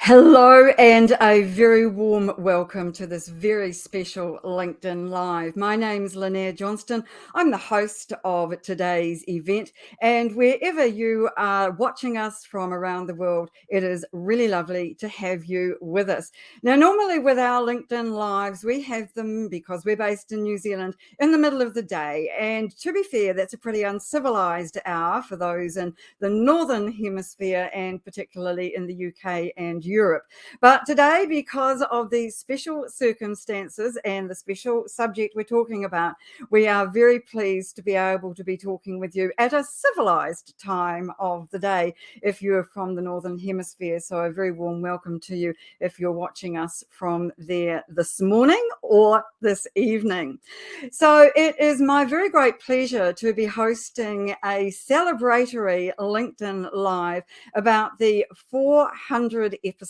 Hello and a very warm welcome to this very special LinkedIn Live. My name is Lynnaire Johnston. I'm the host of today's event, and wherever you are watching us from around the world, it is really lovely to have you with us. Now, normally with our LinkedIn Lives, we have them because we're based in New Zealand in the middle of the day. And to be fair, that's a pretty uncivilized hour for those in the Northern Hemisphere and particularly in the UK and Europe. But today, because of the special circumstances and the special subject we're talking about, we are very pleased to be able to be talking with you at a civilized time of the day if you're from the Northern Hemisphere. So a very warm welcome to you if you're watching us from there this morning or this evening. So it is my very great pleasure to be hosting a celebratory LinkedIn Live about the 400 episodes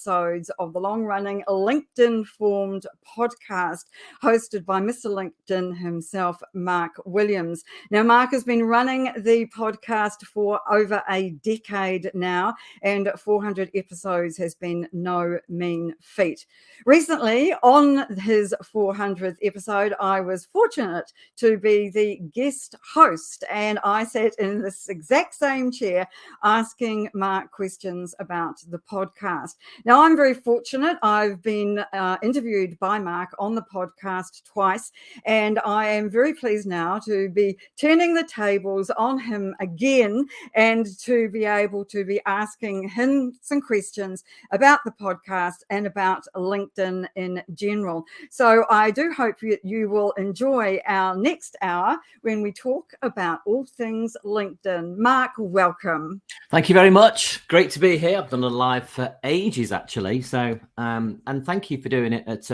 of the long-running LinkedIn Formed podcast hosted by Mr. LinkedIn himself, Mark Williams. Now, Mark has been running the podcast for over a decade now, and 400 episodes has been no mean feat. Recently, on his 400th episode, I was fortunate to be the guest host, and I sat in this exact same chair asking Mark questions about the podcast. Now, I'm very fortunate. I've been interviewed by Mark on the podcast twice, and I am very pleased now to be turning the tables on him again and to be able to be asking him some questions about the podcast and about LinkedIn in general. So I do hope you will enjoy our next hour when we talk about all things LinkedIn. Mark, welcome. Thank you very much. Great to be here. I've done a live for ages, actually. So, and thank you for doing it at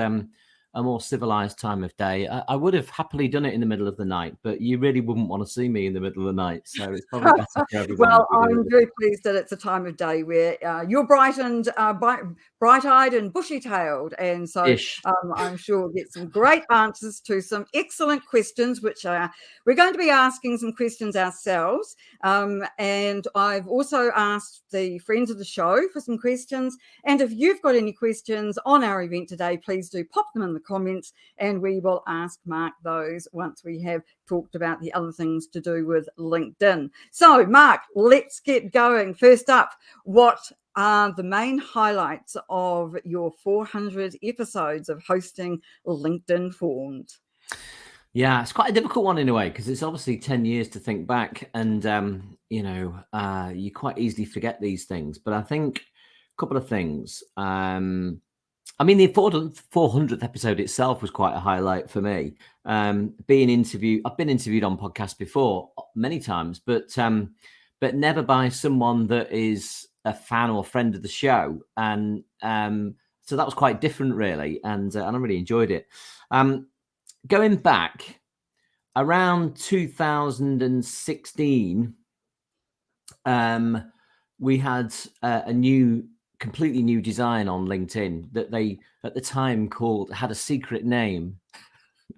a more civilized time of day. I would have happily done it in the middle of the night, but you really wouldn't want to see me in the middle of the night. So it's probably better for everyone. Well, I'm very pleased that it's a time of day where you're bright-eyed and bushy-tailed. And so I'm sure we'll get some great answers to some excellent questions, which we're going to be asking some questions ourselves. And I've also asked the friends of the show for some questions. And if you've got any questions on our event today, please do pop them in the comments and we will ask Mark those once we have talked about the other things to do with LinkedIn. So, Mark, let's get going. First up, what are the main highlights of your 400 episodes of hosting LinkedIn Formed? Yeah, it's quite a difficult one in a way because it's obviously 10 years to think back and, you quite easily forget these things. But I think a couple of things. The 400th episode itself was quite a highlight for me. I've been interviewed on podcasts before many times, but never by someone that is a fan or friend of the show. And so that was quite different, really, and I really enjoyed it. Going back around 2016, we had a completely new design on LinkedIn that they at the time had a secret name,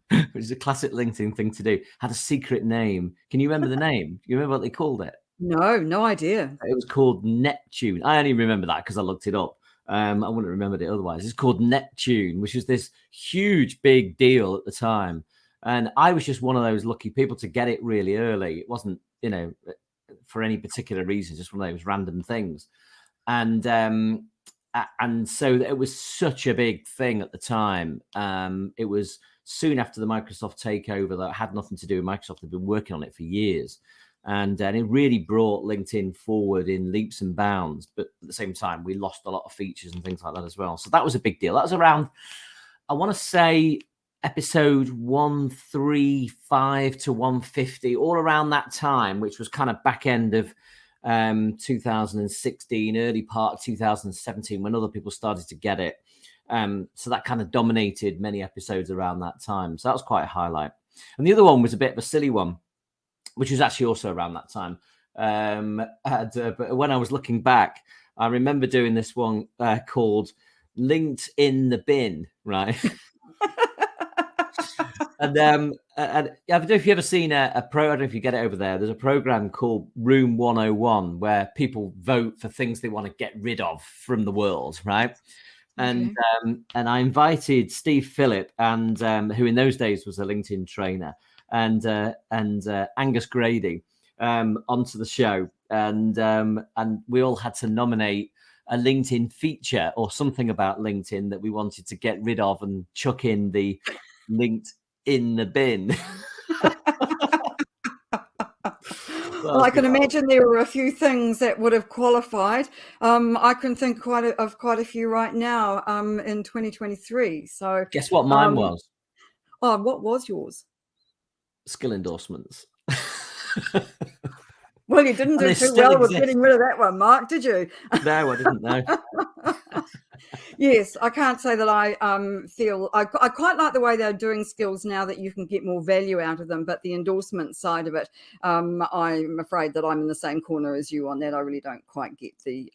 which is a classic LinkedIn thing to do. Had a secret name. Can you remember the name? You remember what they called it? No idea. It was called Neptune. I only remember that because I looked it up. I wouldn't have remembered it otherwise. It's called Neptune, which was this huge, big deal at the time. And I was just one of those lucky people to get it really early. It wasn't, for any particular reason, just one of those random things. And so it was such a big thing at the time. It was soon after the Microsoft takeover that had nothing to do with Microsoft. They've been working on it for years. And it really brought LinkedIn forward in leaps and bounds. But at the same time, we lost a lot of features and things like that as well. So that was a big deal. That was around, I want to say, episode 135 to 150, all around that time, which was kind of back end of 2016, early part of 2017, when other people started to get it. So that kind of dominated many episodes around that time. So that was quite a highlight. And the other one was a bit of a silly one, which was actually also around that time. But when I was looking back, I remember doing this one called Linked in the Bin, right? And And I don't know if you've ever seen a pro. I don't know if you get it over there. There's a program called Room 101 where people vote for things they want to get rid of from the world, right? And Okay. and I invited Steve Phillip and who in those days was a LinkedIn trainer, and Angus Grady onto the show, and we all had to nominate a LinkedIn feature or something about LinkedIn that we wanted to get rid of and chuck in the linked in the bin. Well, I can imagine there were a few things that would have qualified. I can think of quite a few right now in 2023. So, Guess what mine um, was? oh, what was yours? Skill endorsements. Well, you didn't And do they too still well with exist. getting rid of that one, Mark, did you? No, I didn't know. Yes, I can't say that I feel I quite like the way they're doing skills now that you can get more value out of them. But the endorsement side of it, I'm afraid that I'm in the same corner as you on that. I really don't quite get the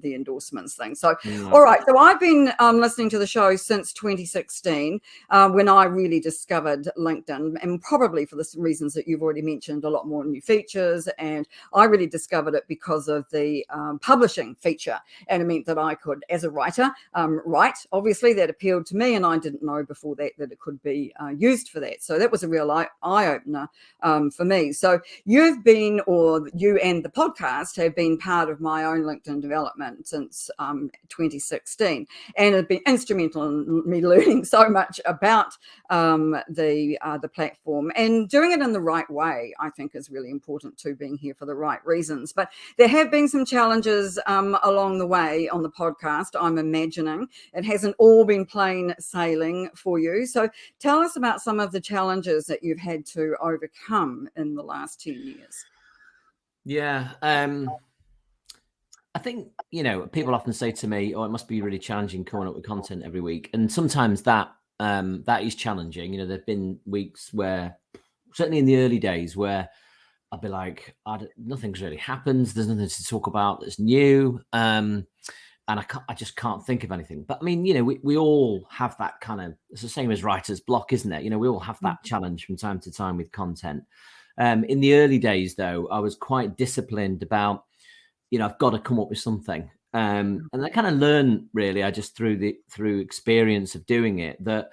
endorsements thing. So, No. all right. So I've been listening to the show since 2016 when I really discovered LinkedIn, and probably for the reasons that you've already mentioned, a lot more new features. And I really discovered it because of the publishing feature, and it meant that I could, as a writer, write. Obviously, that appealed to me, and I didn't know before that it could be used for that. So that was a real eye opener for me. So you and the podcast have been part of my own LinkedIn development since 2016, and have been instrumental in me learning so much about the platform, and doing it in the right way. I think is really important too, being here for the right reasons. But there have been some challenges along the way on the podcast. I'm imagining it hasn't all been plain sailing for you. So tell us about some of the challenges that you've had to overcome in the last 10 years. Yeah. I think, people often say to me, oh, it must be really challenging coming up with content every week. And sometimes that is challenging. There've been weeks where, certainly in the early days, where I'd be like, nothing's really happened. There's nothing to talk about that's new. And I just can't think of anything. But I mean, we all have that kind of, it's the same as writer's block, isn't it? We all have that challenge from time to time with content. In the early days, though, I was quite disciplined about, I've got to come up with something. And I kind of learned, really, I just through experience of doing it, that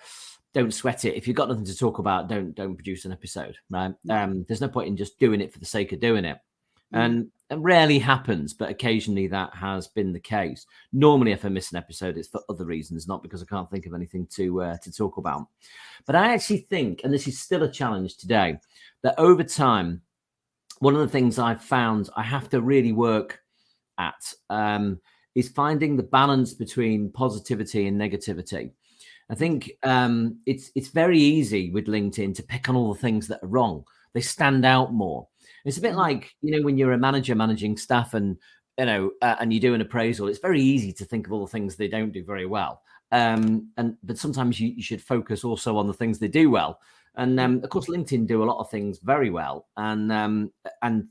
don't sweat it. If you've got nothing to talk about, don't produce an episode, right? There's no point in just doing it for the sake of doing it. And it rarely happens, but occasionally that has been the case. Normally, if I miss an episode, it's for other reasons, not because I can't think of anything to talk about. But I actually think, and this is still a challenge today, that over time, one of the things I've found I have to really work at is finding the balance between positivity and negativity. I think it's very easy with LinkedIn to pick on all the things that are wrong. They stand out more. It's a bit like, when you're a manager managing staff and, and you do an appraisal, it's very easy to think of all the things they don't do very well. But sometimes you should focus also on the things they do well. And of course, LinkedIn do a lot of things very well. And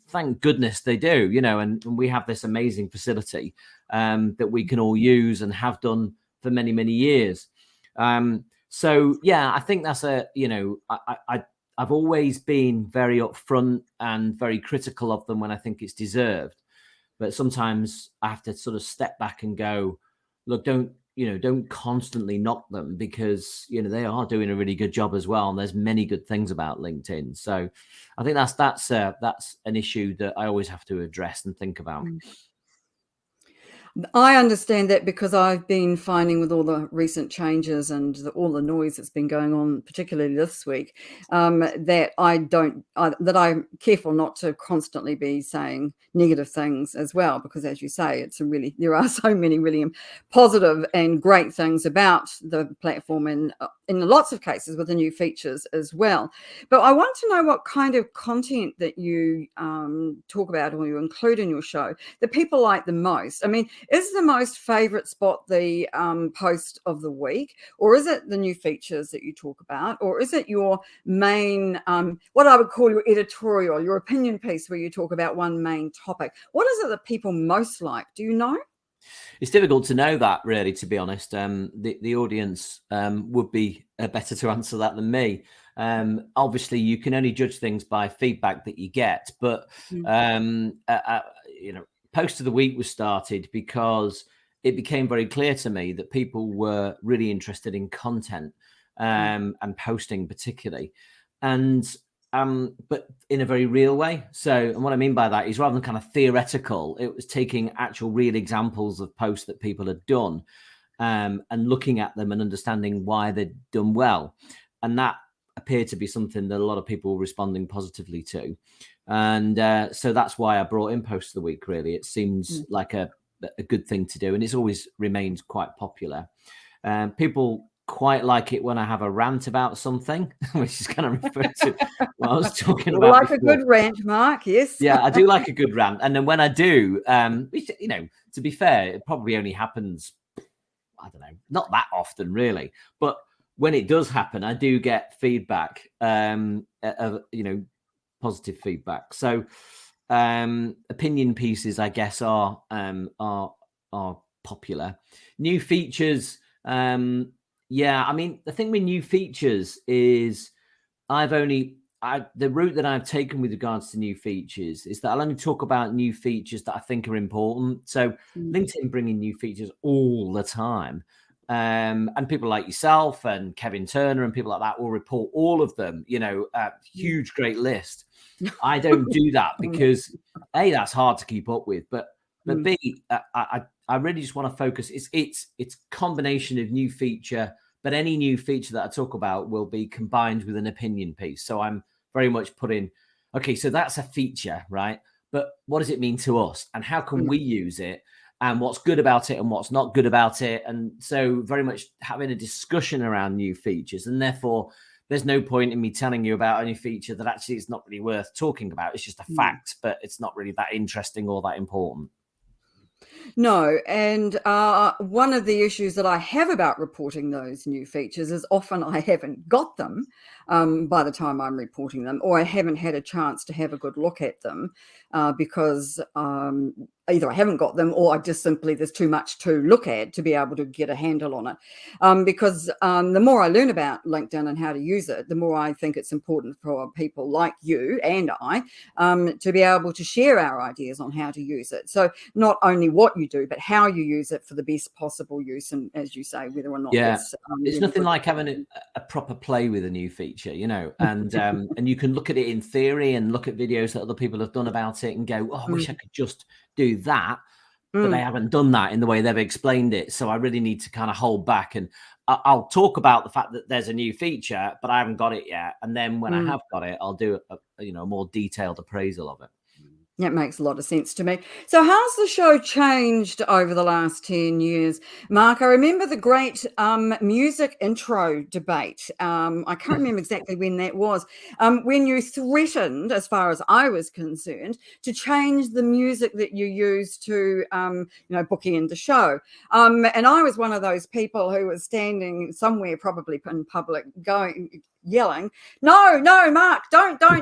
thank goodness they do, and we have this amazing facility that we can all use and have done for many, many years. So yeah, I think that's I've always been very upfront and very critical of them when I think it's deserved. But sometimes I have to sort of step back and go, look, don't constantly knock them, because, they are doing a really good job as well. And there's many good things about LinkedIn. So I think that's an issue that I always have to address and think about. I understand that, because I've been finding with all the recent changes and all the noise that's been going on, particularly this week, that I'm careful not to constantly be saying negative things as well, because as you say, there are so many really positive and great things about the platform, and in lots of cases with the new features as well. But I want to know what kind of content that you talk about or you include in your show that people like the most. I mean, is the most favorite spot the post of the week, or is it the new features that you talk about, or is it your main, what I would call your editorial, your opinion piece, where you talk about one main topic? What is it that people most like? Do you know? It's difficult to know that, really, to be honest. The audience would be better to answer that than me. Obviously, you can only judge things by feedback that you get. But Post of the Week was started because it became very clear to me that people were really interested in content and posting particularly. But in a very real way. And what I mean by that is rather than kind of theoretical, it was taking actual real examples of posts that people had done and looking at them and understanding why they'd done well. And that appeared to be something that a lot of people were responding positively to. And so that's why I brought in Post of the Week, really. It seems like a good thing to do, and it's always remained quite popular. People quite like it when I have a rant about something, which is kind of referred to what I was talking about like before. A good rant, Mark. Yes. Yeah, I do like a good rant. And then when I do, which, to be fair, it probably only happens, I don't know, not that often really. But when it does happen, I do get feedback, positive feedback. So opinion pieces, I guess, are popular. New features. Yeah, I mean, the thing with new features is the route that I've taken with regards to new features is that I'll only talk about new features that I think are important. So LinkedIn bringing new features all the time. And people like yourself and Kevin Turner and people like that will report all of them, a huge, great list. I don't do that because A, that's hard to keep up with, but B, I really just want to focus. It's combination of new feature, but any new feature that I talk about will be combined with an opinion piece. So I'm very much putting, okay, so that's a feature, right? But what does it mean to us? And how can we use it? And what's good about it and what's not good about it? And so very much having a discussion around new features. And therefore, there's no point in me telling you about a new feature that actually is not really worth talking about. It's just a fact, but it's not really that interesting or that important. No, and one of the issues that I have about reporting those new features is often I haven't got them by the time I'm reporting them, or I haven't had a chance to have a good look at them because either I haven't got them or I just simply there's too much to look at to be able to get a handle on it. Because the more I learn about LinkedIn and how to use it, the more I think it's important for people like you and I to be able to share our ideas on how to use it. So not only what you do, but how you use it for the best possible use. And as you say, whether or not it's nothing like having a proper play with a new feature, and and you can look at it in theory and look at videos that other people have done about it and go, oh, I wish I could just do that. But they haven't done that in the way they've explained it. So I really need to kind of hold back. And I'll talk about the fact that there's a new feature, but I haven't got it yet. And then when I have got it, I'll do a more detailed appraisal of it. That makes a lot of sense to me. So how's the show changed over the last 10 years? Mark, I remember the great music intro debate. I can't remember exactly when that was, when you threatened, as far as I was concerned, to change the music that you used to, bookend the show. And I was one of those people who was standing somewhere probably in public yelling, no, Mark,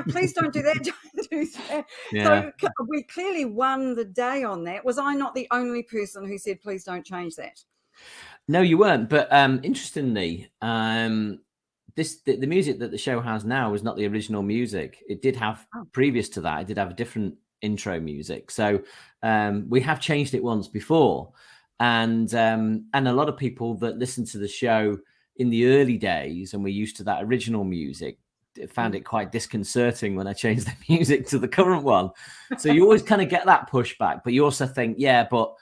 please don't do that. Don't do that. Yeah. So we clearly won the day on that. Was I not the only person who said, please don't change that? No, you weren't. But interestingly, the music that the show has now is not the original music. It did have previous to that. It did have a different intro music. So we have changed it once before, and a lot of people that listen to the show in the early days and we're used to that original music found it quite disconcerting when I changed the music to the current one. So you always kind of get that pushback, but you also think, yeah, but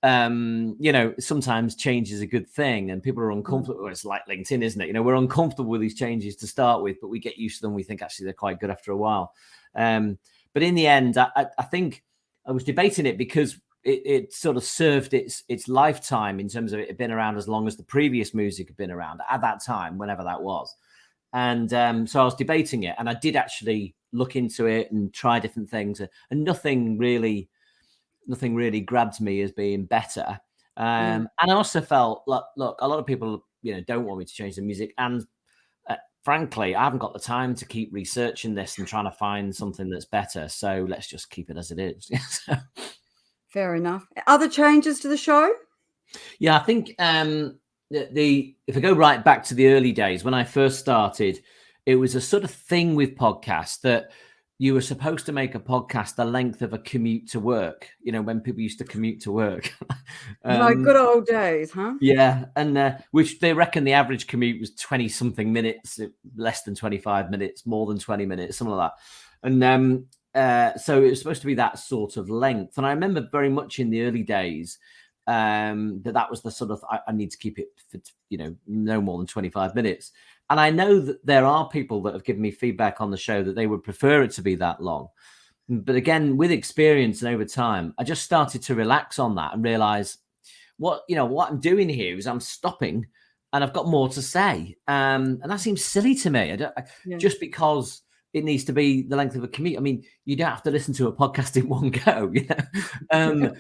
sometimes change is a good thing and people are uncomfortable. It's like LinkedIn, isn't it? We're uncomfortable with these changes to start with, but we get used to them. We think actually they're quite good after a while. But in the end, I think I was debating it because it sort of served its lifetime in terms of it had been around as long as the previous music had been around at that time, whenever that was. And so I was debating it, and I did actually look into it and try different things, and nothing really grabbed me as being better. And I also felt, look, a lot of people, don't want me to change the music, and frankly, I haven't got the time to keep researching this and trying to find something that's better. So let's just keep it as it is. Fair enough. Other changes to the show? Yeah, I think if I go right back to the early days when I first started, it was a sort of thing with podcasts that you were supposed to make a podcast the length of a commute to work. You know, when people used to commute to work. My good old days, huh? Yeah, and which they reckon the average commute was 20 something minutes, less than 25 minutes, more than 20 minutes, something like that. And so it was supposed to be that sort of length. And I remember very much in the early days that was the sort of I need to keep it for no more than 25 minutes. And I know that there are people that have given me feedback on the show that they would prefer it to be that long. But again, with experience and over time, I just started to relax on that and realize what I'm doing here is I'm stopping and I've got more to say. And that seems silly to me. Just because it needs to be the length of a commute. I mean, you don't have to listen to a podcast in one go, and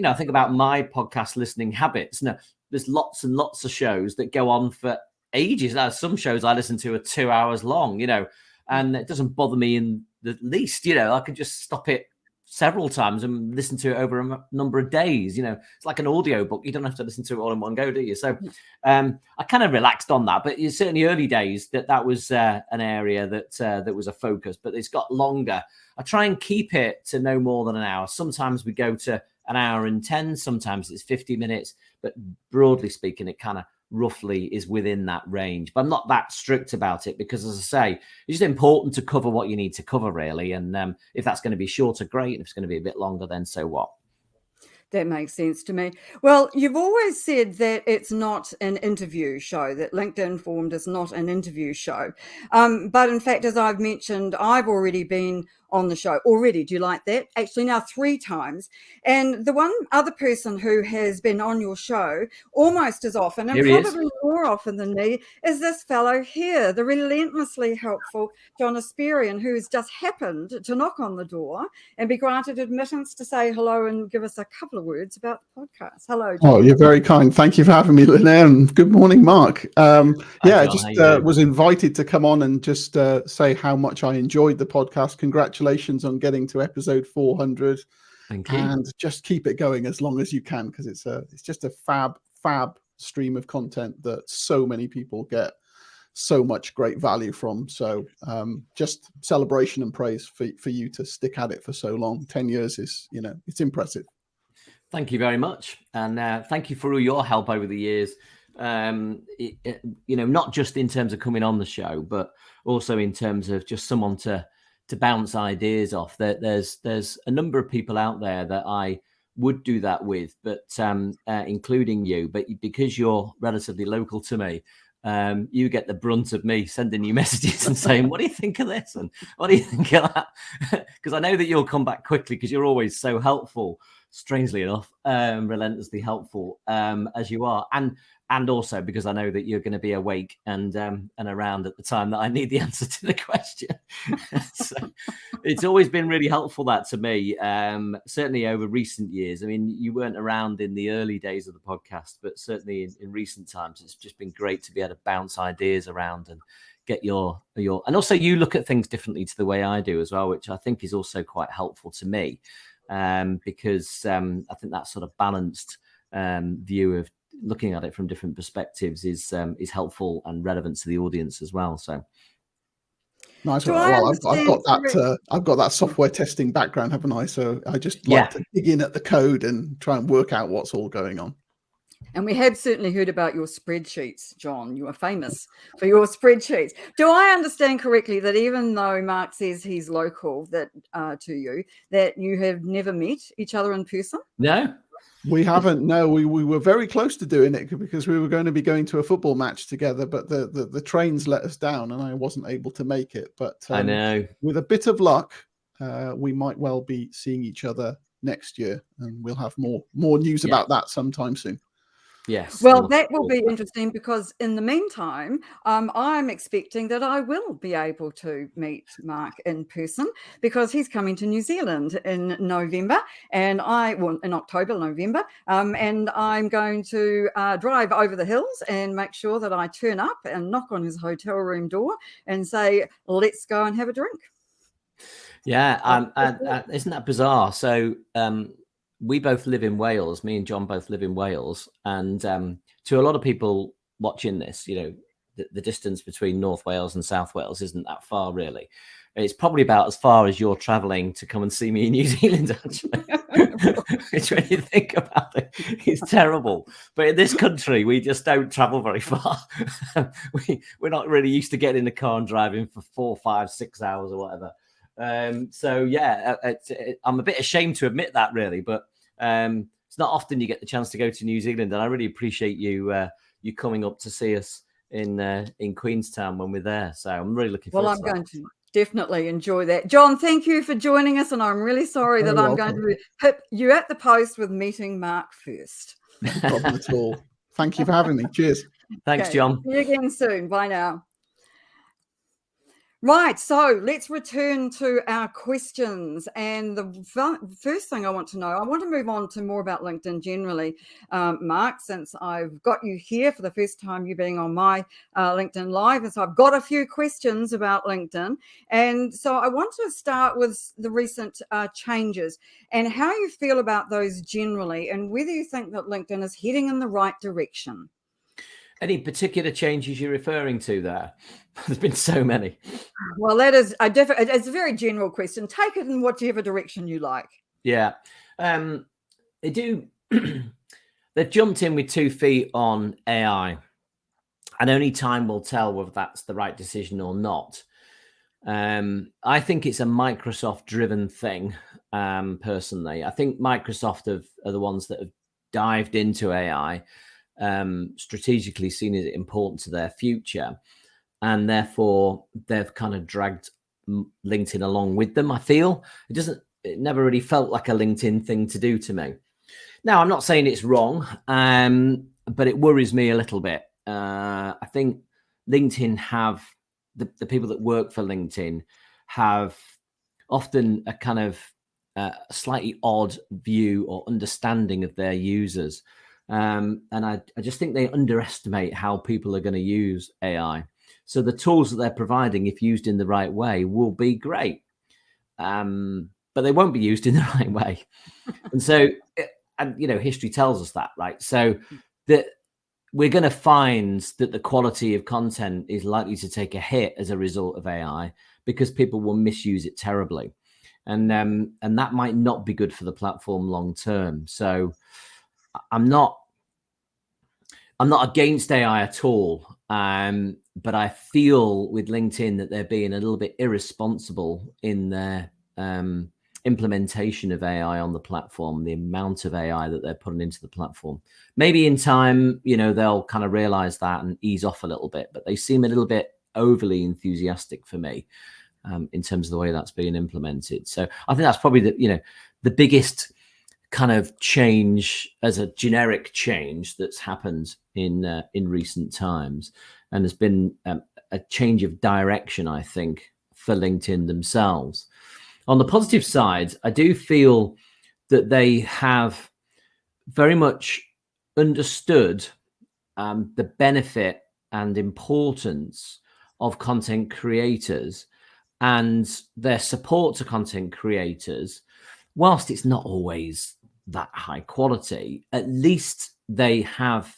I think about my podcast listening habits. There's lots and lots of shows that go on for ages. Some shows I listen to are 2 hours long, and it doesn't bother me in the least. I could just stop it several times and listen to it over a number of days. It's like an audio book. You don't have to listen to it all in one go, do you? So I kind of relaxed on that, but it's certainly early days that was an area that was a focus, but it's got longer. I try and keep it to no more than an hour. Sometimes we go to an hour and 10, sometimes it's 50 minutes, but broadly speaking, it kind of roughly is within that range. But I'm not that strict about it because, as I say, it's just important to cover what you need to cover, really. And if that's going to be shorter, great. And if it's going to be a bit longer, then so what? That makes sense to me. Well, you've always said that it's not an interview show, that LinkedIn Formed is not an interview show. But in fact, as I've mentioned, I've already been on the show already. Do you like that? Actually, now 3 times. And the one other person who has been on your show almost as often, and probably more often than me, is this fellow here, the relentlessly helpful John Asperian, who's just happened to knock on the door and be granted admittance to say hello and give us a couple of words about the podcast. Hello, John. Oh, you're very kind. Thank you for having me, Lynnaire, and good morning, Mark. I just was invited to come on and just say how much I enjoyed the podcast. Congratulations on getting to episode 400. Thank you. And just keep it going as long as you can, because it's just a fab stream of content that so many people get so much great value from. So just celebration and praise for you to stick at it for so long. 10 years is, it's impressive. Thank you very much. And thank you for all your help over the years. Not just in terms of coming on the show, but also in terms of just someone to bounce ideas off. There's a number of people out there that I would do that with, but including you. But because you're relatively local to me, you get the brunt of me sending you messages and saying, what do you think of this? And what do you think of that? Because I know that you'll come back quickly because you're always so helpful, strangely enough, relentlessly helpful as you are. And also because I know that you're going to be awake and around at the time that I need the answer to the question. So it's always been really helpful, that, to me, certainly over recent years. I mean, you weren't around in the early days of the podcast, but certainly in recent times, it's just been great to be able to bounce ideas around and get your and also you look at things differently to the way I do as well, which I think is also quite helpful to me, because I think that sort of balanced view of looking at it from different perspectives is helpful and relevant to the audience as well. So nice. Well, I've got that software testing background, haven't I? So I just like to dig in at the code and try and work out what's all going on. And we have certainly heard about your spreadsheets, John. You are famous for your spreadsheets. Do I understand correctly that even though Mark says he's local to you, that you have never met each other in person? No. We haven't. No, we were very close to doing it because we were going to be going to a football match together, but the trains let us down and I wasn't able to make it. But I know, with a bit of luck, we might well be seeing each other next year, and we'll have more news about that sometime soon. Yes. Well, that will be interesting because in the meantime, I'm expecting that I will be able to meet Mark in person because he's coming to New Zealand in November in October, November. And I'm going to drive over the hills and make sure that I turn up and knock on his hotel room door and say, let's go and have a drink. Yeah. Isn't that bizarre? So, we both live in Wales. Me and John both live in Wales, and to a lot of people watching this, the distance between North Wales and South Wales isn't that far, really. It's probably about as far as you're traveling to come and see me in New Zealand, actually. Which, when you think about it, it's terrible. But in this country, we just don't travel very far. We're not really used to getting in the car and driving for 4, 5, 6 hours or whatever. So yeah, I'm a bit ashamed to admit that, really, but it's not often you get the chance to go to New Zealand, and I really appreciate you coming up to see us in Queenstown when we're there. So I'm really looking forward to that. I'm going to definitely enjoy that. John, thank you for joining us, and I'm really sorry that I'm going to hit you at the post with meeting Mark first. No problem at all. Thank you for having me. Cheers. Thanks, John. See you again soon. Bye now. Right, so let's return to our questions. And the first thing I want to know, I want to move on to more about LinkedIn generally, Mark, since I've got you here for the first time, you being on my LinkedIn Live. And so I've got a few questions about LinkedIn. And so I want to start with the recent changes and how you feel about those generally, and whether you think that LinkedIn is heading in the right direction. Any particular changes you're referring to there? There's been so many. Well, that is it's a very general question. Take it in whatever direction you like. Yeah. They do. They've jumped in with 2 feet on AI, and only time will tell whether that's the right decision or not. I think it's a Microsoft-driven thing, personally. I think Microsoft are the ones that have dived into AI, strategically seen as important to their future, and therefore they've kind of dragged LinkedIn along with them. I feel it never really felt like a LinkedIn thing to do to me. Now, I'm not saying it's wrong, but it worries me a little bit. I think LinkedIn have the people that work for LinkedIn have often a kind of slightly odd view or understanding of their users. And I just think they underestimate how people are going to use AI. So the tools that they're providing, if used in the right way, will be great. But they won't be used in the right way. And so, history tells us that, right? So that we're going to find that the quality of content is likely to take a hit as a result of AI, because people will misuse it terribly. And that might not be good for the platform long term. So I'm not against AI at all, but I feel with LinkedIn that they're being a little bit irresponsible in their implementation of AI on the platform, the amount of AI that they're putting into the platform. Maybe in time, they'll kind of realize that and ease off a little bit, but they seem a little bit overly enthusiastic for me in terms of the way that's being implemented. So I think that's probably the biggest kind of change, as a generic change, that's happened in recent times, and there's been a change of direction, I think, for LinkedIn themselves. On the positive side, I do feel that they have very much understood the benefit and importance of content creators and their support to content creators. Whilst it's not always that high quality, at least they have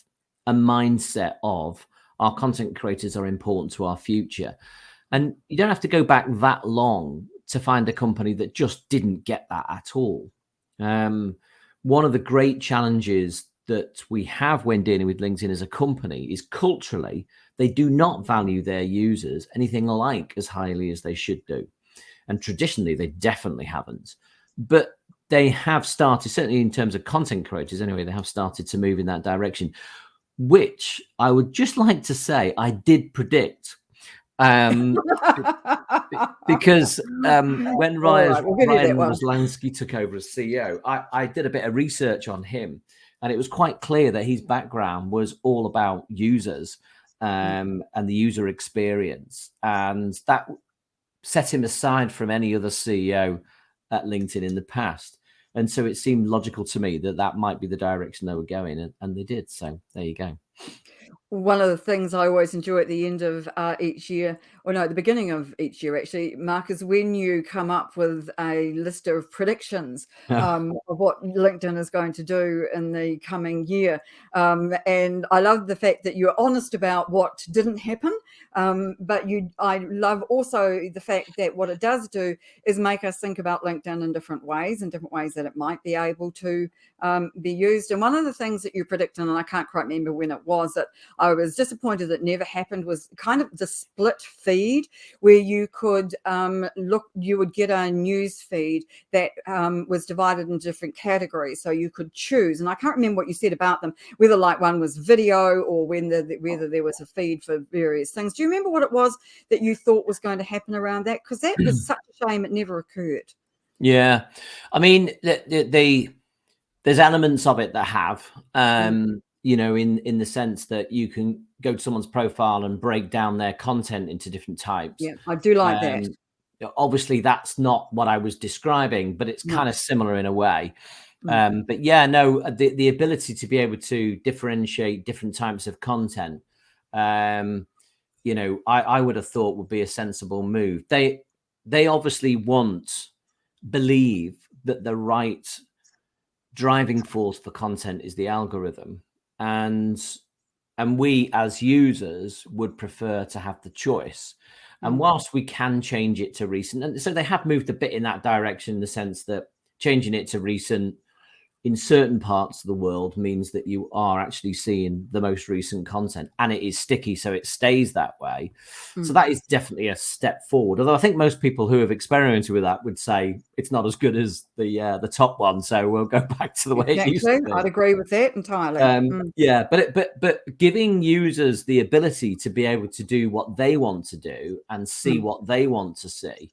a mindset of our content creators are important to our future. And you don't have to go back that long to find a company that just didn't get that at all. One of the great challenges that we have when dealing with LinkedIn as a company is culturally, they do not value their users anything like as highly as they should do. And traditionally, they definitely haven't. But they have started, certainly in terms of content creators anyway, they have started to move in that direction, which I would just like to say I did predict. Because when Ryan Roslansky took over as CEO, I did a bit of research on him, and it was quite clear that his background was all about users and the user experience, and that set him aside from any other CEO at LinkedIn in the past. And so it seemed logical to me that might be the direction they were going, and they did. So there you go. One of the things I always enjoy at the end of each year, or no, at the beginning of each year, actually, Mark, is when you come up with a list of predictions of what LinkedIn is going to do in the coming year. And I love the fact that you're honest about what didn't happen. But I love also the fact that what it does do is make us think about LinkedIn in different ways that it might be able to be used. And one of the things that you predicted, and I can't quite remember when it was, that I was disappointed it never happened, was kind of the split feed, where you could you would get a news feed that was divided into different categories. So you could choose, and I can't remember what you said about them, whether like one was video or whether there was a feed for various things. Do you remember what it was that you thought was going to happen around that? Because that was such a shame it never occurred. Yeah. I mean, there's elements of it that have, you know, in the sense that you can go to someone's profile and break down their content into different types. Yeah, I do like that. Obviously, that's not what I was describing, but it's kind of similar in a way. But yeah, no, the ability to be able to differentiate different types of content, you know, I would have thought would be a sensible move. They obviously believe that the right driving force for content is the algorithm, and we as users would prefer to have the choice. And whilst we can change it to recent, and so they have moved a bit in that direction, in the sense that changing it to recent in certain parts of the world means that you are actually seeing the most recent content, and it is sticky, so it stays that way. So that is definitely a step forward. Although I think most people who have experimented with that would say it's not as good as the top one. So we'll go back to the way it used to be. I'd agree with that entirely. Yeah, but giving users the ability to be able to do what they want to do and see what they want to see,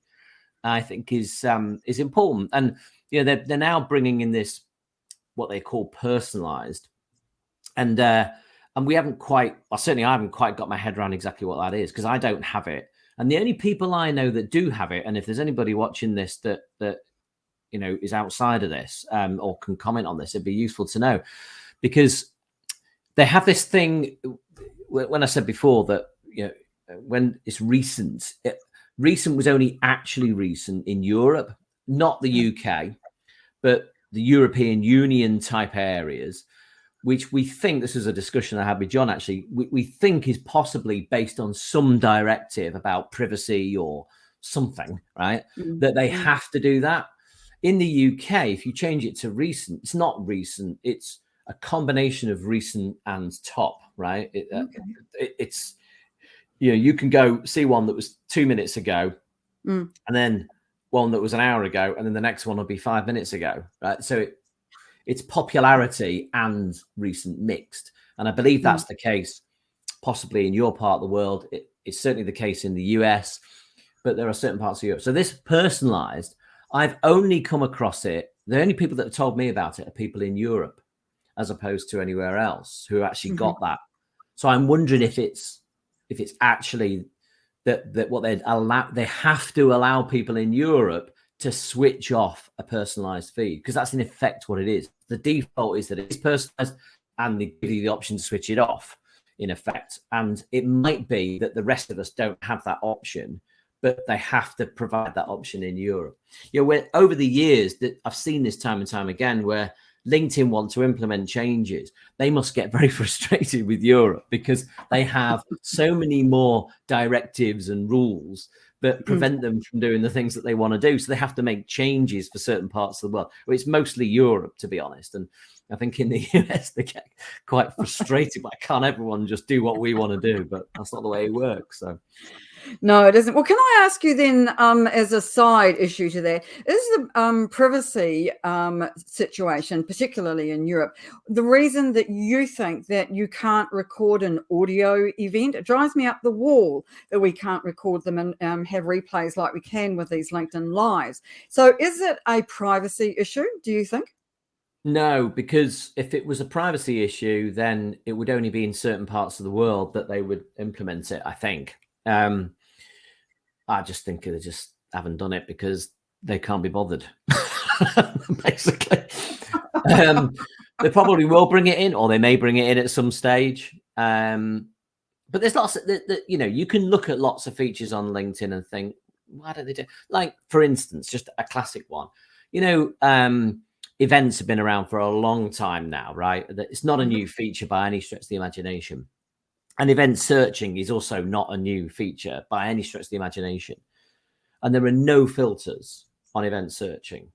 I think is important. And you know, they're now bringing in this, what they call personalized, and we haven't quite, well, certainly I haven't quite got my head around exactly what that is, because I don't have it. And the only people I know that do have it, and if there's anybody watching this that you know is outside of this or can comment on this, it'd be useful to know, because they have this thing. When I said before that, you know, when it's recent was only actually recent in Europe, not the UK, but the European Union type areas, which we think, this is a discussion I had with John actually, we think is possibly based on some directive about privacy or something, right? That they have to do that. In the UK, if you change it to recent, it's not recent, it's a combination of recent and top, right? It's, you know, you can go see one that was 2 minutes ago and then one that was an hour ago, and then the next one will be 5 minutes ago, right? So it's popularity and recent mixed. And I believe that's the case possibly in your part of the world. It's certainly the case in the US, but there are certain parts of Europe. So this personalized, I've only come across it. The only people that have told me about it are people in Europe, as opposed to anywhere else who actually got that. So I'm wondering if it's actually that what they have to allow people in Europe to switch off a personalized feed, because that's in effect what it is. The default is that it's personalized, and they give you the option to switch it off in effect. And it might be that the rest of us don't have that option, but they have to provide that option in Europe. You know, over the years that I've seen this time and time again, where LinkedIn want to implement changes, they must get very frustrated with Europe, because they have so many more directives and rules that prevent them from doing the things that they want to do. So they have to make changes for certain parts of the world. Well, it's mostly Europe, to be honest. And I think in the US, they get quite frustrated. Why can't everyone just do what we want to do? But that's not the way it works. So. No, it isn't. Well, can I ask you then, as a side issue to that, is the privacy situation, particularly in Europe, the reason that you think that you can't record an audio event? It drives me up the wall that we can't record them and have replays like we can with these LinkedIn Lives. So is it a privacy issue, do you think? No, because if it was a privacy issue, then it would only be in certain parts of the world that they would implement it, I think. I just think they just haven't done it because they can't be bothered, basically. They probably will bring it in, or they may bring it in at some stage. But there's lots of, you know, you can look at lots of features on LinkedIn and think, why don't they do? Like, for instance, just a classic one, you know, events have been around for a long time now, right? It's not a new feature by any stretch of the imagination. And event searching is also not a new feature by any stretch of the imagination. And there are no filters on event searching,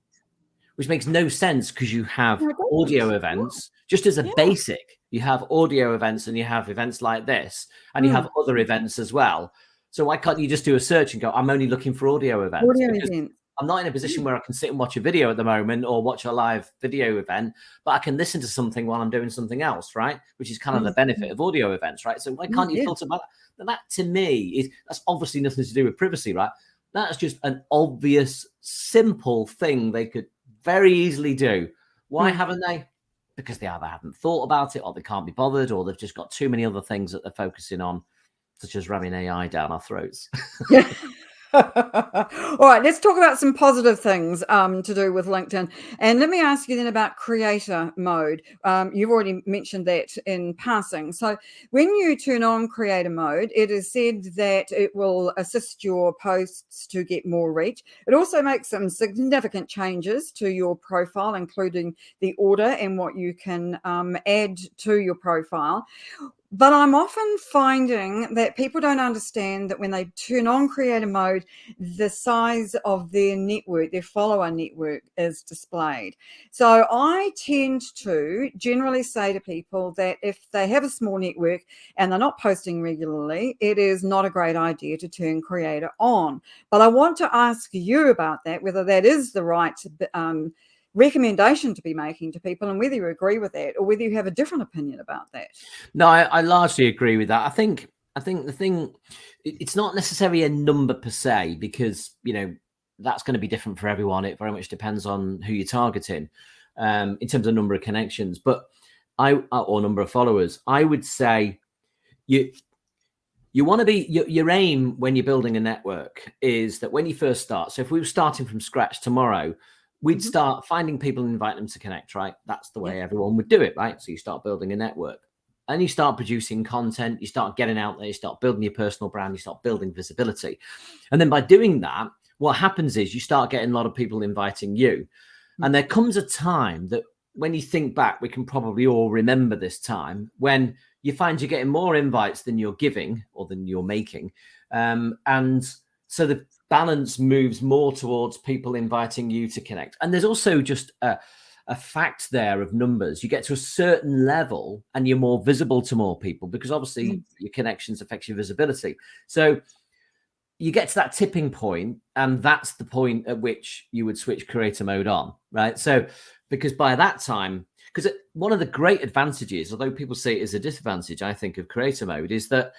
which makes no sense because you have audio events just as a basic. You have audio events and you have events like this, and you have other events as well. So why can't you just do a search and go, I'm only looking for audio events? Audio Because events. I'm not in a position where I can sit and watch a video at the moment or watch a live video event, but I can listen to something while I'm doing something else, right? Which is kind of the benefit of audio events, right? So why can't you filter by that? That to me that's obviously nothing to do with privacy, right? That's just an obvious, simple thing they could very easily do. Why haven't they? Because they either haven't thought about it, or they can't be bothered, or they've just got too many other things that they're focusing on, such as ramming AI down our throats. Yeah. All right, let's talk about some positive things to do with LinkedIn. And let me ask you then about creator mode. You've already mentioned that in passing. So when you turn on creator mode, it is said that it will assist your posts to get more reach. It also makes some significant changes to your profile, including the order and what you can add to your profile. But I'm often finding that people don't understand that when they turn on creator mode, the size of their network, their follower network, is displayed. So I tend to generally say to people that if they have a small network and they're not posting regularly, it is not a great idea to turn creator on. But I want to ask you about that, whether that is the right recommendation to be making to people, and whether you agree with that or whether you have a different opinion about that. No, I largely agree with that. I think the thing, it's not necessarily a number per se, because, you know, that's going to be different for everyone. It very much depends on who you're targeting in terms of number of connections, or number of followers. I would say you want to be, your aim when you're building a network is that when you first start, so if we were starting from scratch tomorrow, we'd start finding people and invite them to connect, right? That's the way everyone would do it, right? So you start building a network and you start producing content, you start getting out there, you start building your personal brand, you start building visibility. And then by doing that, what happens is you start getting a lot of people inviting you. And there comes a time that when you think back, we can probably all remember this time when you find you're getting more invites than you're giving or than you're making. And so the balance moves more towards people inviting you to connect. And there's also just a fact there of numbers. You get to a certain level and you're more visible to more people, because obviously your connections affect your visibility. So you get to that tipping point, and that's the point at which you would switch creator mode on, right? So because by that time, because one of the great advantages, although people say it is a disadvantage, I think, of creator mode, is that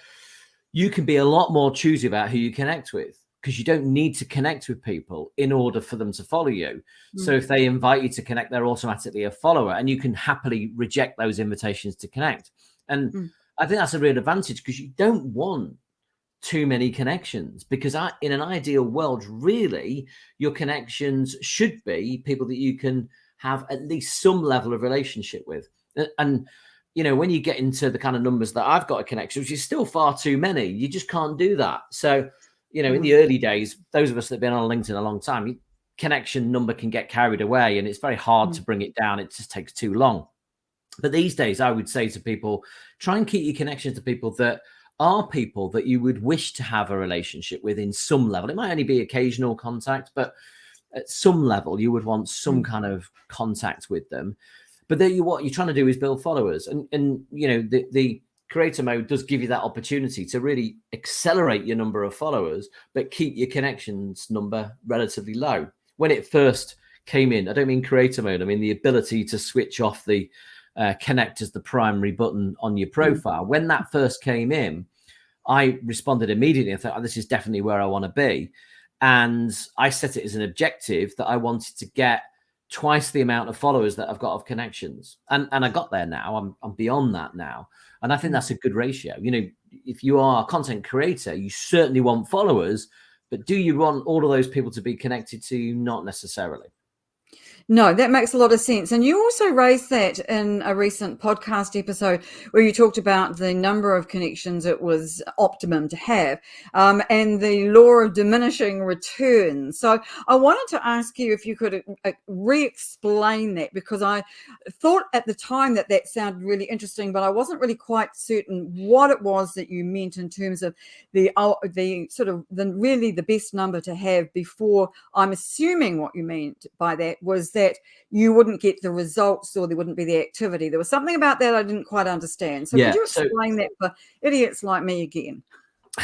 you can be a lot more choosy about who you connect with, because you don't need to connect with people in order for them to follow you. So if they invite you to connect, they're automatically a follower, and you can happily reject those invitations to connect. And I think that's a real advantage, because you don't want too many connections, because in an ideal world, really, your connections should be people that you can have at least some level of relationship with. And you know, when you get into the kind of numbers that I've got a connection, which is still far too many, you just can't do that. So, you know, in the early days, those of us that have been on LinkedIn a long time, connection number can get carried away, and it's very hard to bring it down. It just takes too long. But these days, I would say to people, try and keep your connection to people that are people that you would wish to have a relationship with in some level. It might only be occasional contact, but at some level, you would want some kind of contact with them. But then what you're trying to do is build followers. And you know, the creator mode does give you that opportunity to really accelerate your number of followers, but keep your connections number relatively low. When it first came in, I don't mean creator mode, I mean the ability to switch off the connect as the primary button on your profile. When that first came in, I responded immediately and thought, oh, this is definitely where I want to be. And I set it as an objective that I wanted to get twice the amount of followers that I've got of connections. And I got there now. I'm beyond that now. And I think that's a good ratio. You know, if you are a content creator, you certainly want followers, but do you want all of those people to be connected to you? Not necessarily. No, that makes a lot of sense. And you also raised that in a recent podcast episode where you talked about the number of connections it was optimum to have, and the law of diminishing returns. So I wanted to ask you if you could re-explain that, because I thought at the time that that sounded really interesting, but I wasn't really quite certain what it was that you meant in terms of the sort of the best number to have before. I'm assuming what you meant by that was that you wouldn't get the results or there wouldn't be the activity. There was something about that I didn't quite understand. So could you explain that for idiots like me again?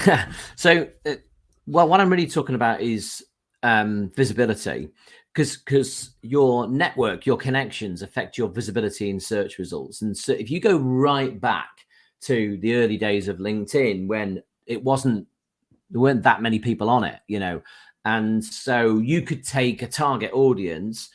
Well, what I'm really talking about is visibility, because your network, your connections affect your visibility in search results. And so if you go right back to the early days of LinkedIn, when there weren't that many people on it, and so you could take a target audience,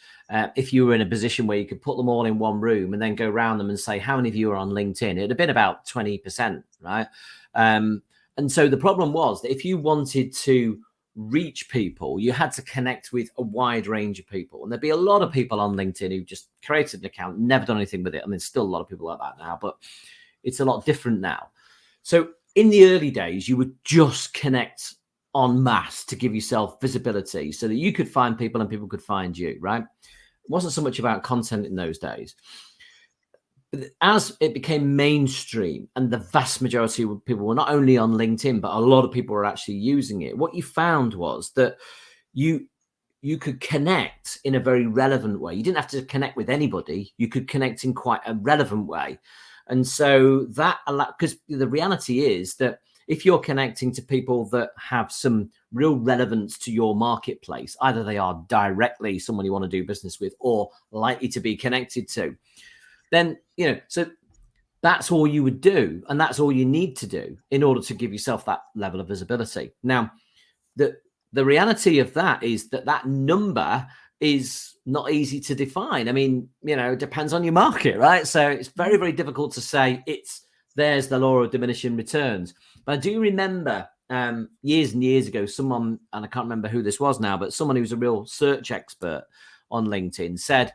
if you were in a position where you could put them all in one room and then go around them and say, how many of you are on LinkedIn? It'd have been about 20%, right? And so the problem was that if you wanted to reach people, you had to connect with a wide range of people. And there'd be a lot of people on LinkedIn who just created an account, never done anything with it. I mean, still a lot of people like that now, but it's a lot different now. So in the early days, you would just connect en masse to give yourself visibility so that you could find people and people could find you, right? It wasn't so much about content in those days. But as it became mainstream and the vast majority of people were not only on LinkedIn, but a lot of people were actually using it, what you found was that you could connect in a very relevant way. You didn't have to connect with anybody. You could connect in quite a relevant way. And so that allowed, because the reality is that if you're connecting to people that have some real relevance to your marketplace, either they are directly someone you want to do business with or likely to be connected to, then, so that's all you would do. And that's all you need to do in order to give yourself that level of visibility. Now, the reality of that is that number is not easy to define. I mean, it depends on your market, right? So it's very, very difficult to say there's the law of diminishing returns. But I do remember years and years ago, someone, and I can't remember who this was now, but someone who's a real search expert on LinkedIn said,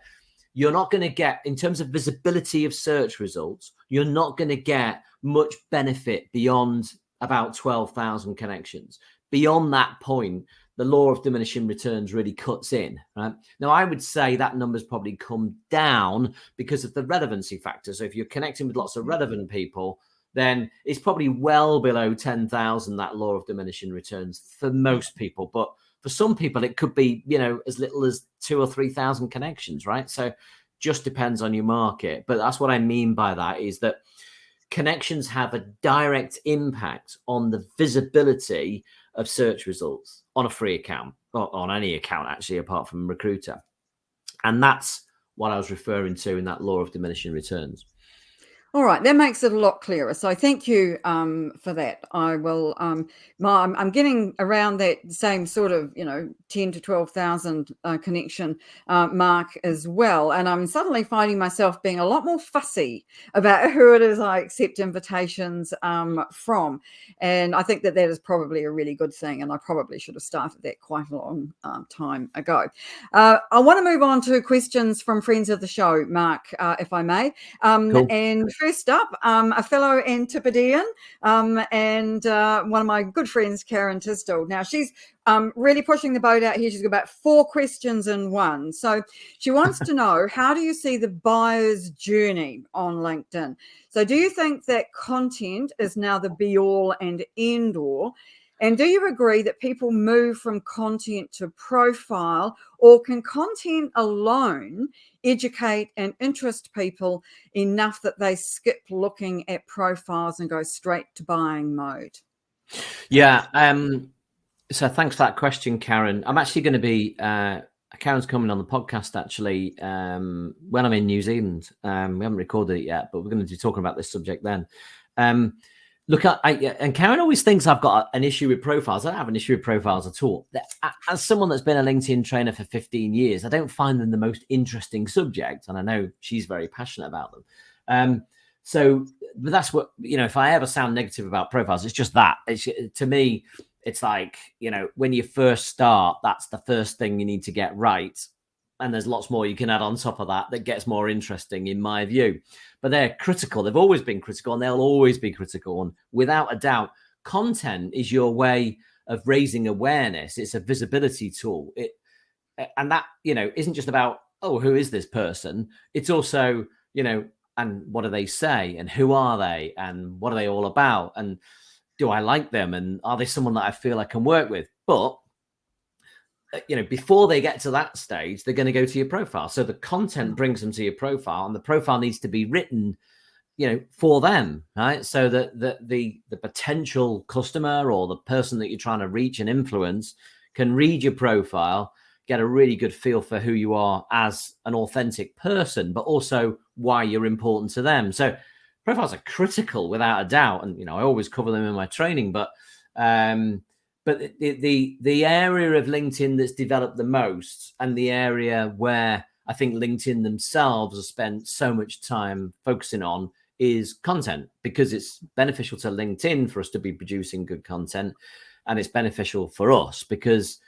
you're not going to get, in terms of visibility of search results, you're not going to get much benefit beyond about 12,000 connections. Beyond that point, the law of diminishing returns really cuts in, right? Now, I would say that number's probably come down because of the relevancy factor. So if you're connecting with lots of relevant people, then it's probably well below 10,000, that law of diminishing returns for most people. But for some people, it could be, as little as 2,000 or 3,000 connections, right? So just depends on your market. But that's what I mean by that, is that connections have a direct impact on the visibility of search results on a free account, or on any account, actually, apart from Recruiter. And that's what I was referring to in that law of diminishing returns. All right, that makes it a lot clearer. So thank you for that. I will. I'm getting around that same sort of 10 to 12,000 connection mark as well, and I'm suddenly finding myself being a lot more fussy about who it is I accept invitations from, and I think that is probably a really good thing, and I probably should have started that quite a long time ago. I want to move on to questions from friends of the show, Mark, if I may. Cool. And first up, a fellow Antipodean and one of my good friends, Karen Tisdall. Now, she's really pushing the boat out here. She's got about 4 questions in one. So she wants to know, how do you see the buyer's journey on LinkedIn? So do you think that content is now the be-all and end-all? And do you agree that people move from content to profile, or can content alone educate and interest people enough that they skip looking at profiles and go straight to buying mode? Yeah. So thanks for that question, Karen. I'm actually going to be, Karen's coming on the podcast actually when I'm in New Zealand. We haven't recorded it yet, but we're going to be talking about this subject then. Look, and Karen always thinks I've got an issue with profiles. I don't have an issue with profiles at all. As someone that's been a LinkedIn trainer for 15 years, I don't find them the most interesting subject. And I know she's very passionate about them. But that's what, if I ever sound negative about profiles, it's just that. To me, it's like, when you first start, that's the first thing you need to get right. And there's lots more you can add on top of that gets more interesting in my view. But they're critical. They've always been critical, and they'll always be critical. And without a doubt, content is your way of raising awareness. It's a visibility tool. And that, isn't just about, oh, who is this person? It's also, and what do they say? And who are they? And what are they all about? And do I like them? And are they someone that I feel I can work with? But before they get to that stage, they're going to go to your profile. So the content brings them to your profile, and the profile needs to be written, for them, right? So that the potential customer or the person that you're trying to reach and influence can read your profile, get a really good feel for who you are as an authentic person, but also why you're important to them. So profiles are critical without a doubt. And, I always cover them in my training, but the area of LinkedIn that's developed the most, and the area where I think LinkedIn themselves have spent so much time focusing on, is content, because it's beneficial to LinkedIn for us to be producing good content. And it's beneficial for us because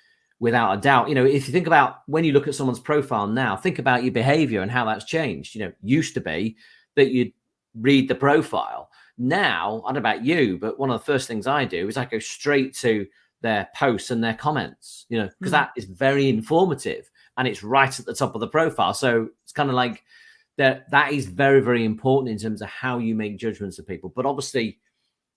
without a doubt, if you think about when you look at someone's profile now, think about your behavior and how that's changed. Used to be that you'd read the profile. Now, I don't know about you, but one of the first things I do is I go straight to their posts and their comments, because that is very informative and it's right at the top of the profile. So it's kind of like that is very, very important in terms of how you make judgments of people. But obviously,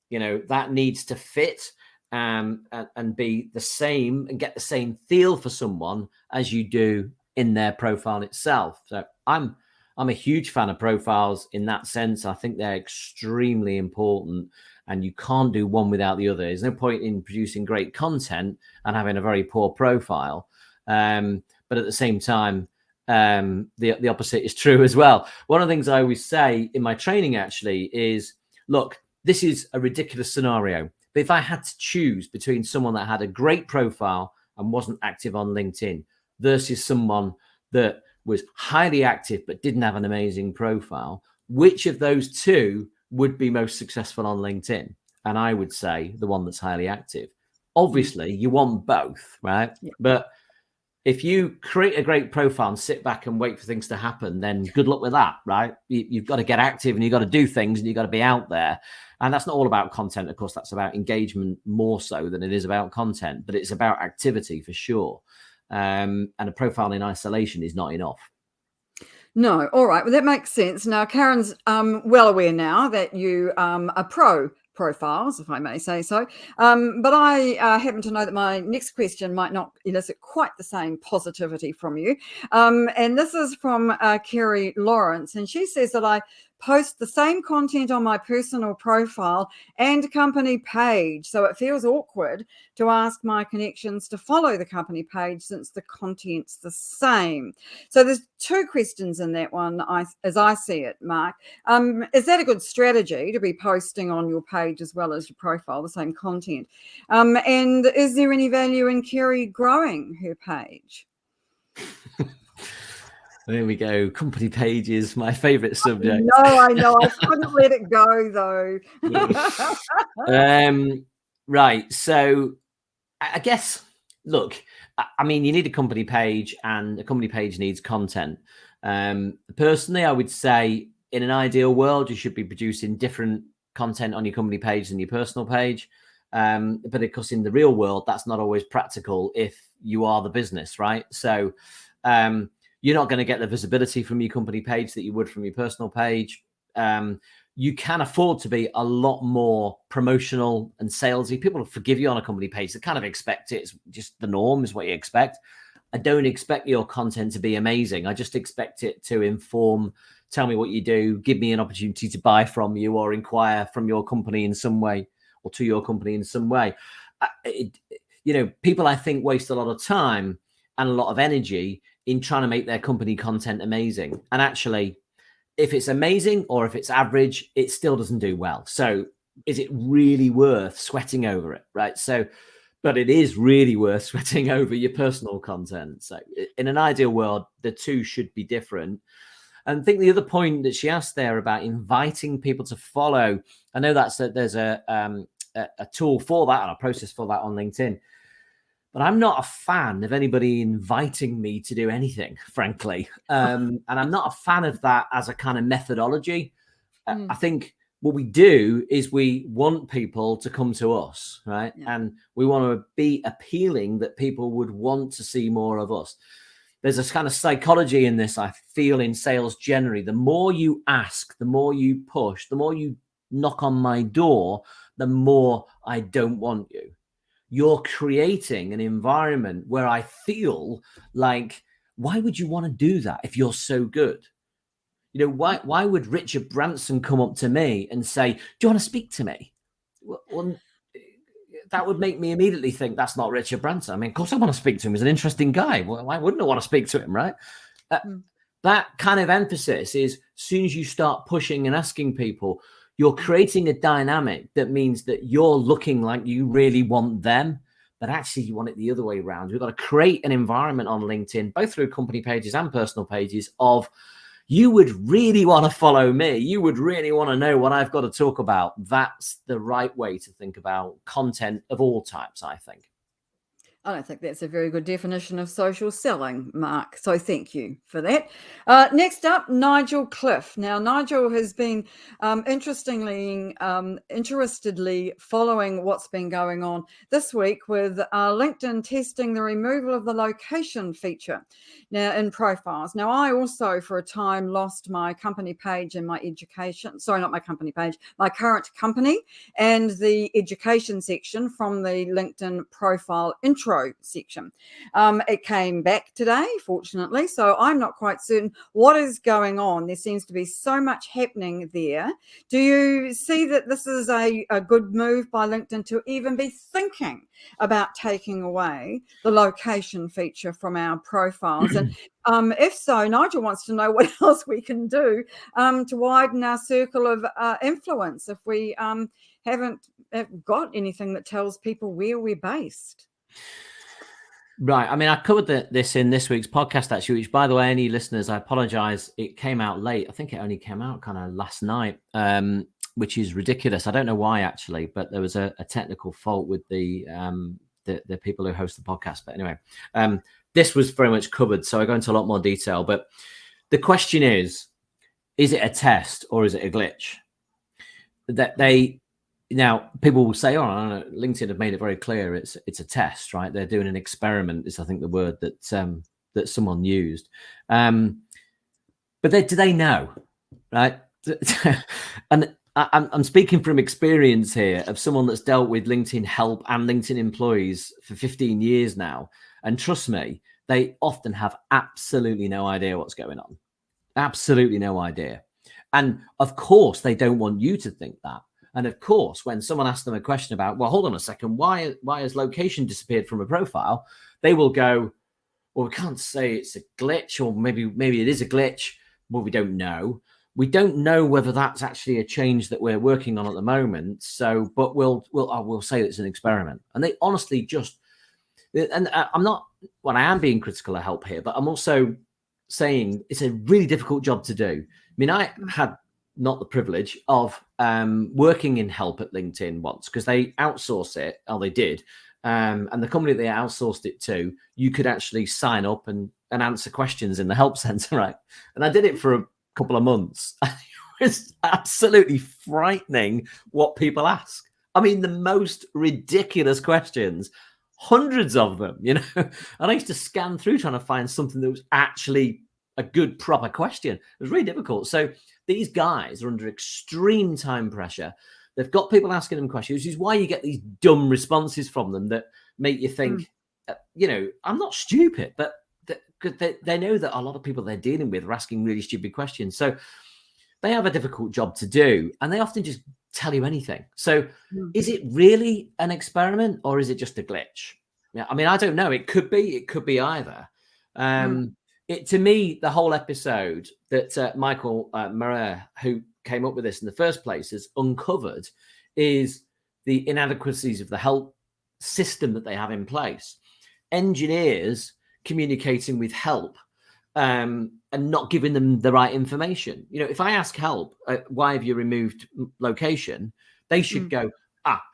that needs to fit and be the same and get the same feel for someone as you do in their profile itself. So I'm a huge fan of profiles in that sense. I think they're extremely important, and you can't do one without the other. There's no point in producing great content and having a very poor profile. But at the same time, the opposite is true as well. One of the things I always say in my training actually is, look, this is a ridiculous scenario, but if I had to choose between someone that had a great profile and wasn't active on LinkedIn versus someone that was highly active but didn't have an amazing profile, which of those two would be most successful on LinkedIn? And I would say the one that's highly active. Obviously, you want both, right? Yeah. But if you create a great profile and sit back and wait for things to happen, then good luck with that, right? You've got to get active and you've got to do things and you've got to be out there. And that's not all about content. Of course, that's about engagement more so than it is about content, but it's about activity for sure. And a profile in isolation is not enough. No. All right. Well, that makes sense. Now, Karen's well aware now that you are pro profiles, if I may say so. But I happen to know that my next question might not elicit quite the same positivity from you. And this is from Kerry Lawrence. And she says that I post the same content on my personal profile and company page. So it feels awkward to ask my connections to follow the company page since the content's the same. So there's two questions in that one, as I see it, Mark. Is that a good strategy to be posting on your page as well as your profile, the same content? And is there any value in Kerry growing her page? There we go. Company pages, my favorite subject. I know. I couldn't let it go though. Right. So I guess, look, I mean, you need a company page, and a company page needs content. Personally, I would say in an ideal world, you should be producing different content on your company page than your personal page. But of course, in the real world, that's not always practical if you are the business, right? So you're not going to get the visibility from your company page that you would from your personal page. You can afford to be a lot more promotional and salesy. People will forgive you on a company page. They kind of expect it. It's just the norm is what you expect. I don't expect your content to be amazing. I just expect it to inform, tell me what you do, give me an opportunity to buy from you or inquire from your company in some way or to your company in some way. People I think waste a lot of time and a lot of energy in trying to make their company content amazing. And actually, if it's amazing or if it's average, it still doesn't do well. So is it really worth sweating over it, right? So, but it is really worth sweating over your personal content. So in an ideal world, the two should be different. And I think the other point that she asked there about inviting people to follow, I know there's a tool for that and a process for that on LinkedIn. But I'm not a fan of anybody inviting me to do anything, frankly. And I'm not a fan of that as a kind of methodology. I think what we do is we want people to come to us, right? Yeah. And we want to be appealing that people would want to see more of us. There's a kind of psychology in this, I feel, in sales generally. The more you ask, the more you push, the more you knock on my door, the more I don't want you. You're creating an environment where I feel like, why would you want to do that if you're so good? You know, why would Richard Branson come up to me and say, do you want to speak to me? Well, that would make me immediately think that's not Richard Branson. I mean, of course I want to speak to him. He's an interesting guy. Well, why wouldn't I want to speak to him, right? That kind of emphasis is, as soon as you start pushing and asking people, you're creating a dynamic that means that you're looking like you really want them, but actually you want it the other way around. We've got to create an environment on LinkedIn, both through company pages and personal pages, of you would really want to follow me. You would really want to know what I've got to talk about. That's the right way to think about content of all types, I think. I don't think that's a very good definition of social selling, Mark. So thank you for that. Next up, Nigel Cliff. Now, Nigel has been interestedly following what's been going on this week with LinkedIn testing the removal of the location feature now in profiles. Now, I also, for a time, lost my company page and my education. Sorry, not my company page, my current company and the education section from the LinkedIn profile intro section. It came back today, fortunately, so I'm not quite certain what is going on. There seems to be so much happening there. Do you see that this is a good move by LinkedIn to even be thinking about taking away the location feature from our profiles? And if so, Nigel wants to know what else we can do to widen our circle of influence if we haven't got anything that tells people where we're based. Right. I mean, I covered this in this week's podcast, actually, which, by the way, any listeners, I apologize. It came out late. I think it only came out kind of last night, which is ridiculous. I don't know why, actually, but there was a technical fault with the people who host the podcast. But anyway, this was very much covered, so I go into a lot more detail. But the question is it a test or is it a glitch? Now, people will say, oh, LinkedIn have made it very clear it's a test, right? They're doing an experiment, is I think the word that someone used. But do they know, right? And I'm speaking from experience here of someone that's dealt with LinkedIn help and LinkedIn employees for 15 years now. And trust me, they often have absolutely no idea what's going on. Absolutely no idea. And of course, they don't want you to think that. And of course, when someone asks them a question about, well, hold on a second, why has location disappeared from a profile? They will go, well, we can't say it's a glitch, or maybe it is a glitch. Well, we don't know. We don't know whether that's actually a change that we're working on at the moment. So, but we'll say it's an experiment. And they honestly just, and I'm not, well, I am being critical of help here, but I'm also saying it's a really difficult job to do. I mean, I had not the privilege of working in help at LinkedIn once, because they outsource it, or they did. And the company they outsourced it to, you could actually sign up and answer questions in the help center, right? And I did it for a couple of months. It was absolutely frightening what people ask. I mean, the most ridiculous questions, hundreds of them, you know. And I used to scan through trying to find something that was actually a good, proper question. It was really difficult. So these guys are under extreme time pressure. They've got people asking them questions, which is why you get these dumb responses from them that make you think, you know, I'm not stupid, but they know that a lot of people they're dealing with are asking really stupid questions. So they have a difficult job to do, and they often just tell you anything. So is it really an experiment, or is it just a glitch? Yeah, I mean, I don't know. It could be either. To me, the whole episode that Michael Murray, who came up with this in the first place, has uncovered is the inadequacies of the help system that they have in place. Engineers communicating with help and not giving them the right information. You know, if I ask help, why have you removed location? They should go,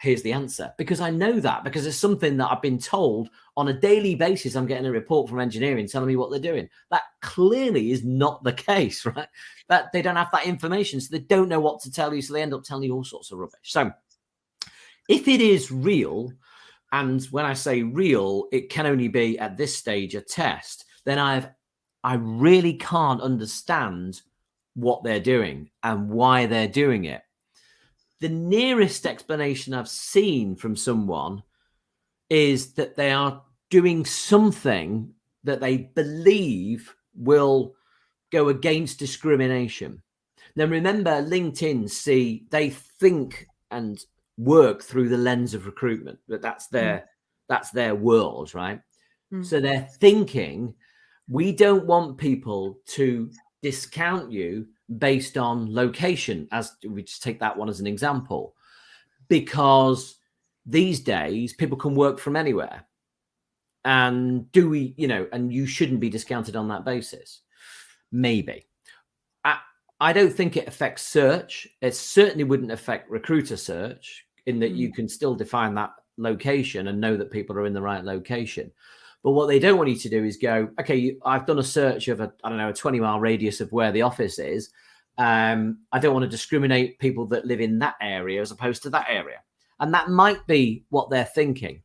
here's the answer, because I know that, because it's something that I've been told on a daily basis. I'm getting a report from engineering telling me what they're doing. That clearly is not the case, right? That they don't have that information, so they don't know what to tell you, so they end up telling you all sorts of rubbish. So if it is real, and when I say real, it can only be at this stage a test, then I really can't understand what they're doing and why they're doing it. The nearest explanation I've seen from someone is that they are doing something that they believe will go against discrimination. Now, remember, LinkedIn, they think and work through the lens of recruitment, but that's their world, right? So they're thinking, we don't want people to discount you based on location, as we just take that one as an example, because these days people can work from anywhere. And and you shouldn't be discounted on that basis. Maybe. I don't think it affects search. It certainly wouldn't affect recruiter search, in that you can still define that location and know that people are in the right location. But what they don't want you to do is go, okay, I've done a search of a 20-mile radius of where the office is. I don't want to discriminate people that live in that area as opposed to that area. And that might be what they're thinking.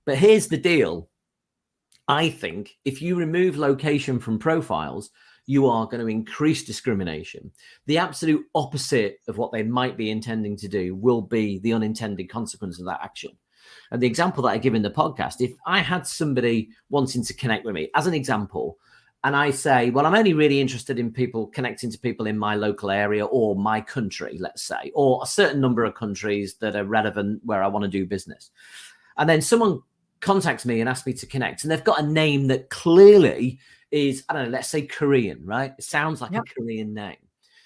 But here's the deal. I think if you remove location from profiles, you are going to increase discrimination. The absolute opposite of what they might be intending to do will be the unintended consequence of that action. And the example that I give in the podcast, if I had somebody wanting to connect with me, as an example, and I say, well, I'm only really interested in people connecting to people in my local area or my country, let's say, or a certain number of countries that are relevant where I want to do business. And then someone contacts me and asks me to connect, and they've got a name that clearly is, let's say Korean, right? It sounds like a Korean name,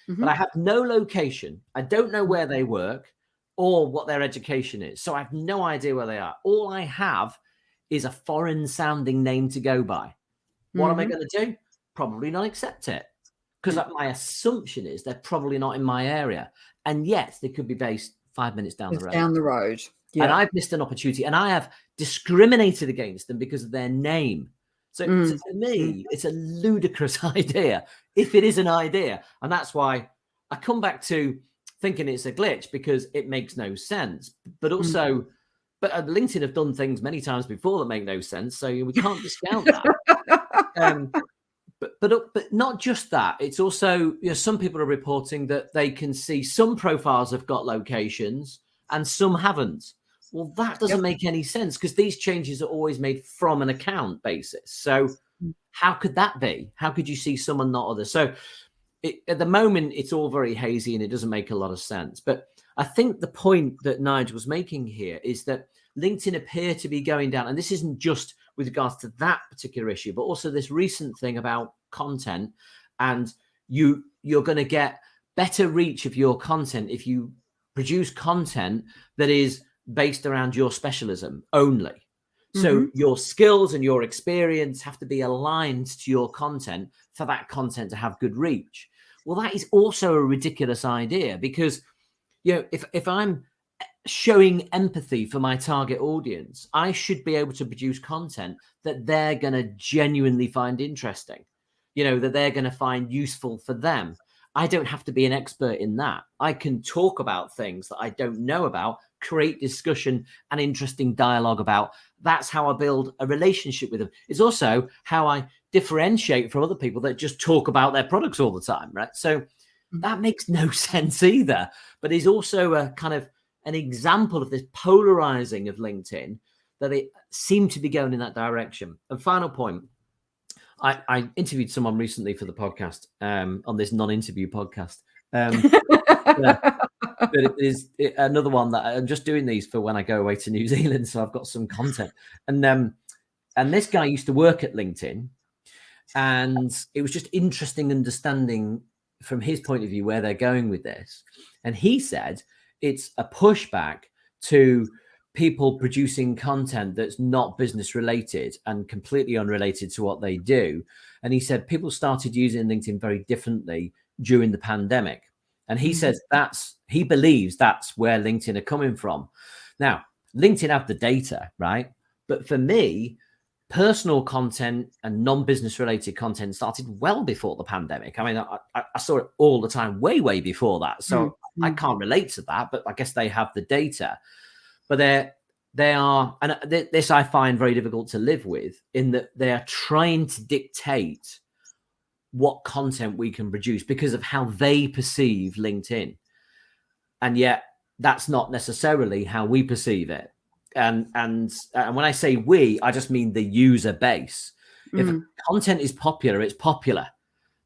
but I have no location. I don't know where they work or what their education is. So I have no idea where they are. All I have is a foreign sounding name to go by. What am I going to do? Probably not accept it, because my assumption is they're probably not in my area. And yet they could be based 5 minutes down the road. Down the road. Yeah. And I've missed an opportunity, and I have discriminated against them because of their name. So to me, it's a ludicrous idea, if it is an idea. And that's why I come back to thinking it's a glitch, because it makes no sense. But also, but LinkedIn have done things many times before that make no sense. So we can't discount that. But not just that. It's also, some people are reporting that they can see some profiles have got locations and some haven't. Well, that doesn't make any sense, because these changes are always made from an account basis. So how could that be? How could you see some and not others? So at the moment, it's all very hazy and it doesn't make a lot of sense. But I think the point that Nigel was making here is that LinkedIn appear to be going down, and this isn't just with regards to that particular issue, but also this recent thing about content, and you're going to get better reach of your content if you produce content that is based around your specialism only. So your skills and your experience have to be aligned to your content for that content to have good reach. Well, that is also a ridiculous idea, because if I'm showing empathy for my target audience, I should be able to produce content that they're going to genuinely find interesting, that they're going to find useful for them. I don't have to be an expert in that. I can talk about things that I don't know about, create discussion and interesting dialogue about. That's how I build a relationship with them. It's also how I differentiate from other people that just talk about their products all the time, right? So that makes no sense either, but is also a kind of an example of this polarizing of LinkedIn, that it seemed to be going in that direction. And final point, I interviewed someone recently for the podcast, on this non-interview podcast. But it is another one that I'm just doing these for when I go away to New Zealand, so I've got some content. And this guy used to work at LinkedIn, and it was just interesting understanding from his point of view where they're going with this. And he said it's a pushback to people producing content that's not business related and completely unrelated to what they do. And he said people started using LinkedIn very differently during the pandemic. And he says he believes that's where LinkedIn are coming from. Now, LinkedIn have the data, right? But for me, personal content and non-business related content started well before the pandemic. I mean, I saw it all the time, way before that. So I can't relate to that, but I guess they have the data. But they are, and this I find very difficult to live with, in that they are trying to dictate what content we can produce because of how they perceive LinkedIn. And yet that's not necessarily how we perceive it. And when I say we, I just mean the user base. If content is popular, it's popular.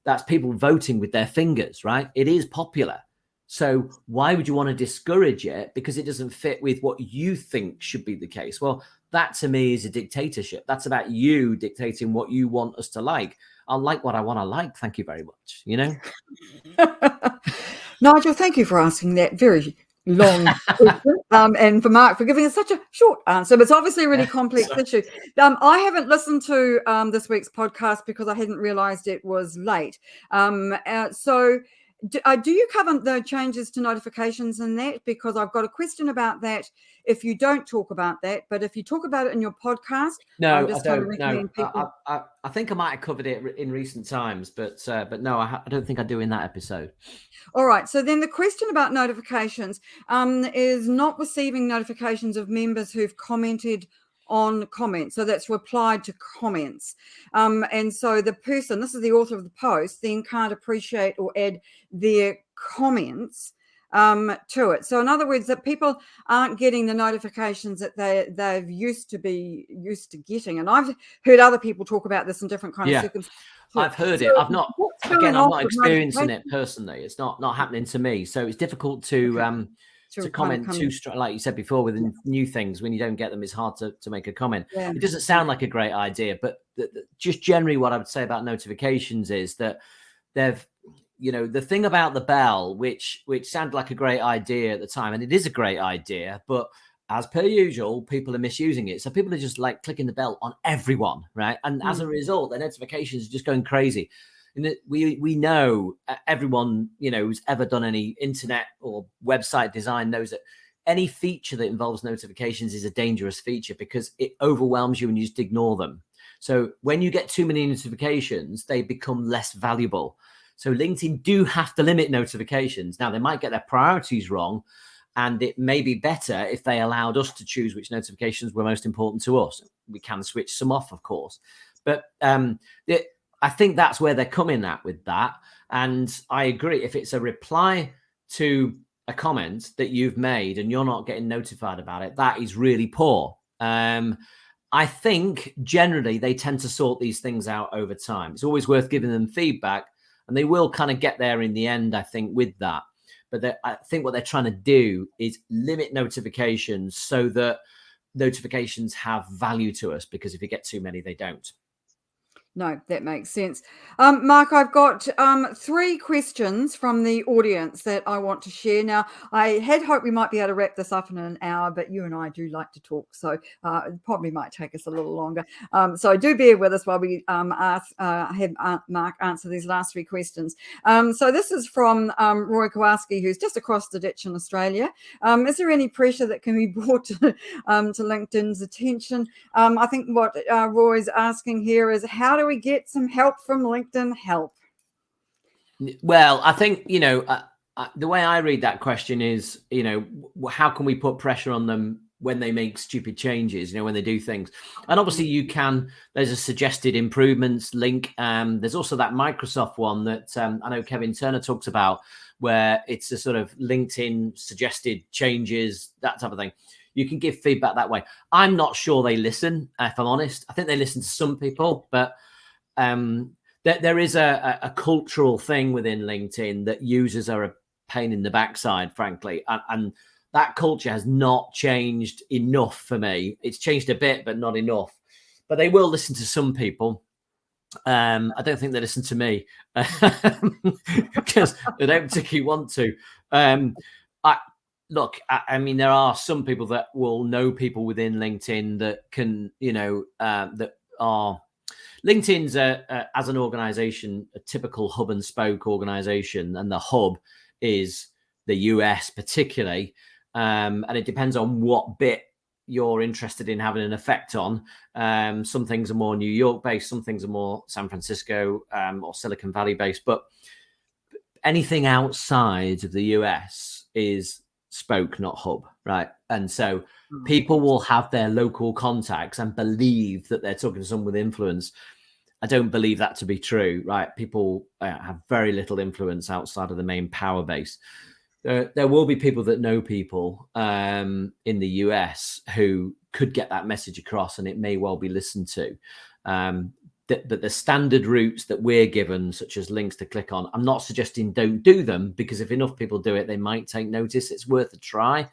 That's people voting with their fingers, right? It is popular. So why would you want to discourage it because it doesn't fit with what you think should be the case? Well, that to me is a dictatorship. That's about you dictating what you want us to like. I'll like what I want to like. Thank you very much. You know? Nigel, thank you for asking that very long question, and for Mark for giving us such a short answer. But it's obviously a really complex issue. I haven't listened to this week's podcast because I hadn't realised it was late. So do you cover the changes to notifications in that? Because I've got a question about that if you don't talk about that, but if you talk about it in your podcast, no, I don't. No, I think I might have covered it in recent times, but no, I don't think I do in that episode. All right. So then the question about notifications is not receiving notifications of members who've commented on comments. So that's replied to comments. And so the person, this is the author of the post, then can't appreciate or add their comments to it. So in other words, that people aren't getting the notifications that they've used to getting. And I've heard other people talk about this in different kinds of circumstances. I've heard it. I'm not experiencing it personally. It's not happening to me. So it's difficult to comment too strong, like you said before, with new things. When you don't get them, it's hard to make a comment. Yeah. It doesn't sound like a great idea, but just generally what I would say about notifications is that the thing about the bell, which sounded like a great idea at the time, and it is a great idea, but as per usual, people are misusing it. So people are just like clicking the bell on everyone, right? And as a result, their notifications are just going crazy. And we know everyone, who's ever done any internet or website design knows that any feature that involves notifications is a dangerous feature because it overwhelms you and you just ignore them. So when you get too many notifications, they become less valuable. So LinkedIn do have to limit notifications. Now, they might get their priorities wrong, and it may be better if they allowed us to choose which notifications were most important to us. We can switch some off, of course. But I think that's where they're coming at with that. And I agree. If it's a reply to a comment that you've made and you're not getting notified about it, that is really poor. I think generally they tend to sort these things out over time. It's always worth giving them feedback, and they will kind of get there in the end, I think, with that. But I think what they're trying to do is limit notifications so that notifications have value to us, because if you get too many, they don't. No, that makes sense. Mark, I've got 3 questions from the audience that I want to share. Now, I had hoped we might be able to wrap this up in an hour, but you and I do like to talk, so it probably might take us a little longer. So do bear with us while we have Mark answer these last 3 questions. So this is from Roy Kowalski, who's just across the ditch in Australia. Is there any pressure that can be brought to LinkedIn's attention? I think what Roy's asking here is, how do we get some help from LinkedIn help? Well, I think, the way I read that question is, how can we put pressure on them when they make stupid changes, when they do things? And obviously there's a suggested improvements link. There's also that Microsoft one that I know Kevin Turner talks about, where it's a sort of LinkedIn suggested changes, that type of thing. You can give feedback that way. I'm not sure they listen, if I'm honest. I think they listen to some people, but there is a cultural thing within LinkedIn that users are a pain in the backside, frankly. And that culture has not changed enough for me. It's changed a bit, but not enough. But they will listen to some people. I don't think they listen to me because they don't particularly want to. Look, I mean, there are some people that will know people within LinkedIn that can, that are... LinkedIn's, as an organization, a typical hub and spoke organization, and the hub is the US particularly. and it depends on what bit you're interested in having an effect on. Some things are more New York based, some things are more San Francisco or Silicon Valley based, but anything outside of the US is spoke, not hub, right? And so people will have their local contacts and believe that they're talking to someone with influence. I don't believe that to be true, right? People have very little influence outside of the main power base. There will be people that know people in the US who could get that message across, and it may well be listened to. But the standard routes that we're given, such as links to click on, I'm not suggesting don't do them, because if enough people do it, they might take notice. It's worth a try.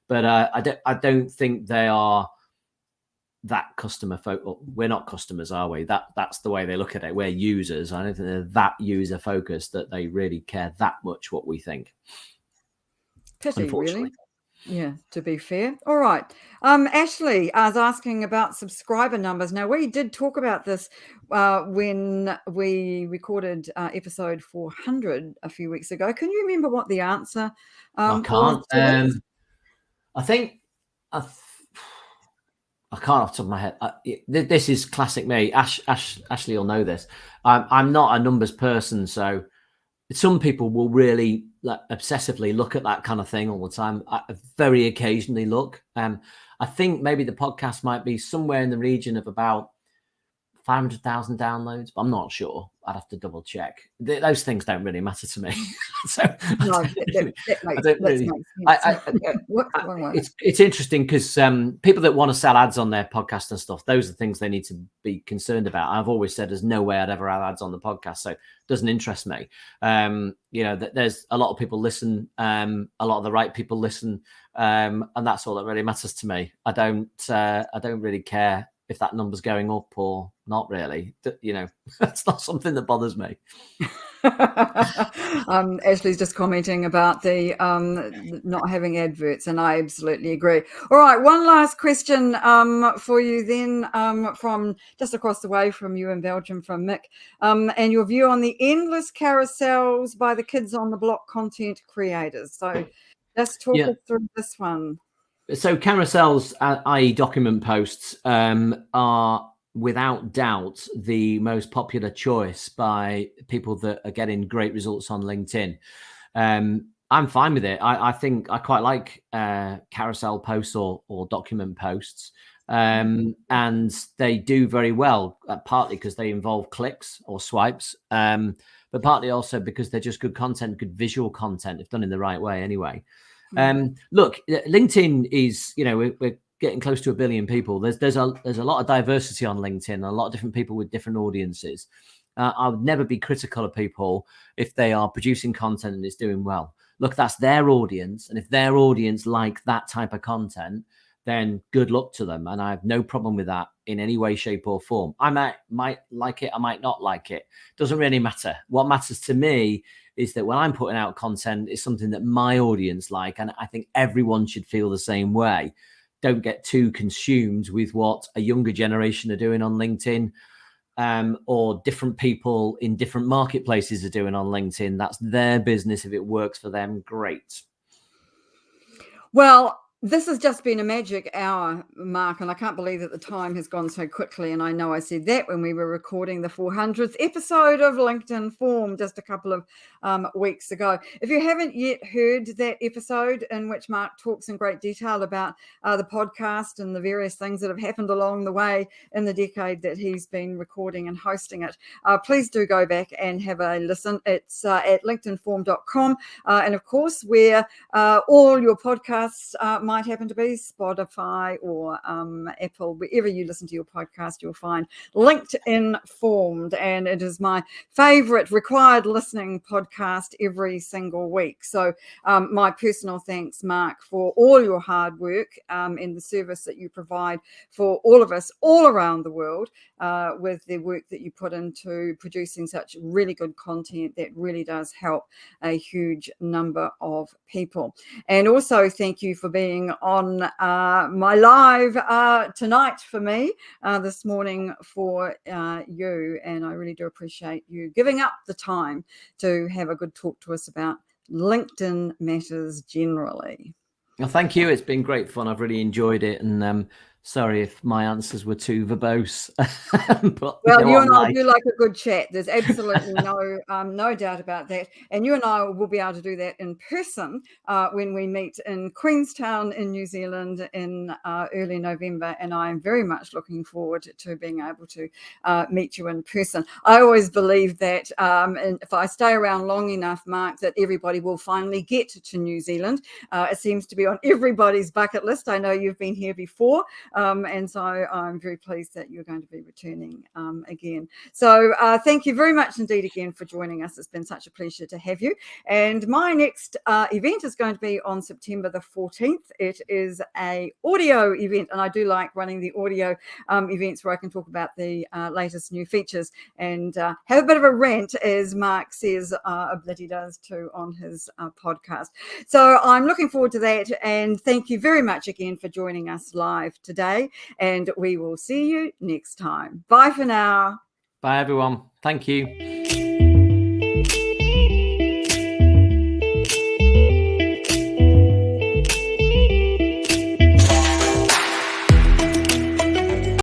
But I don't think they are that customer we're not customers, are we? That's the way they look at it. We're users. I don't think they're that user focused that they really care that much what we think. Pity, really. Yeah, to be fair. All right. Ashley is asking about subscriber numbers. Now, we did talk about this when we recorded episode 400 a few weeks ago. Can you remember what the answer I can't. I think I can't off the top of my head. This is classic me. Ashley will know this. I'm not a numbers person, so some people will really obsessively look at that kind of thing all the time. I very occasionally look. I think maybe the podcast might be somewhere in the region of about 500,000 downloads, but I'm not sure. I'd have to double check. Those things don't really matter to me. So it's interesting because people that want to sell ads on their podcast and stuff, those are things they need to be concerned about. I've always said there's no way I'd ever have ads on the podcast, so it doesn't interest me. There's a lot of people listen, a lot of the right people listen, and that's all that really matters to me. I don't really care if that number's going up or not, really. That's not something that bothers me. Ashley's just commenting about the not having adverts, and I absolutely agree. All right, one last question for you then, from just across the way from you in Belgium, from Mick, and your view on the endless carousels by the kids on the block content creators. So just talk us through this one. So carousels, i.e. document posts, are without doubt the most popular choice by people that are getting great results on LinkedIn. I'm fine with it. I think I quite like carousel posts or document posts, and they do very well, partly because they involve clicks or swipes, but partly also because they're just good content, good visual content, if done in the right way anyway. Look, LinkedIn is, we're getting close to 1 billion people. There's a lot of diversity on LinkedIn, a lot of different people with different audiences. I would never be critical of people if they are producing content and it's doing well. Look, that's their audience, and if their audience like that type of content, then good luck to them, and I have no problem with that in any way, shape, or form. I might like it, I might not like it. Doesn't really matter. What matters to me is that when I'm putting out content, it's something that my audience like, and I think everyone should feel the same way. Don't get too consumed with what a younger generation are doing on LinkedIn, or different people in different marketplaces are doing on LinkedIn. That's their business. If it works for them, great. Well, this has just been a magic hour, Mark, and I can't believe that the time has gone so quickly. And I know I said that when we were recording the 400th episode of LinkedIn Form just a couple of weeks ago. If you haven't yet heard that episode in which Mark talks in great detail about the podcast and the various things that have happened along the way in the decade that he's been recording and hosting it, please do go back and have a listen. It's at linkedinform.com. And of course, where all your podcasts might happen to be, Spotify or Apple, wherever you listen to your podcast, you'll find LinkedIn Formed, and it is my favorite required listening podcast every single week. So my personal thanks, Mark, for all your hard work in the service that you provide for all of us all around the world, with the work that you put into producing such really good content that really does help a huge number of people. And also thank you for being on my live tonight for me, this morning for you, and I really do appreciate you giving up the time to have a good talk to us about LinkedIn matters generally. Well, thank you. It's been great fun. I've really enjoyed it. And sorry if my answers were too verbose. But Well, you and I like. do like a good chat. There's absolutely no doubt about that. And you and I will be able to do that in person when we meet in Queenstown in New Zealand in early November. And I am very much looking forward to being able to meet you in person. I always believe that and if I stay around long enough, Mark, that everybody will finally get to New Zealand. It seems to be on everybody's bucket list. I know you've been here before. And so I'm very pleased that you're going to be returning again. So thank you very much indeed again for joining us. It's been such a pleasure to have you. And my next event is going to be on September the 14th. It is an audio event, and I do like running the audio events where I can talk about the latest new features and have a bit of a rant, as Mark says that he does too on his podcast. So I'm looking forward to that, and thank you very much again for joining us live today, and we will see you next time. Bye for now. Bye, everyone. Thank you.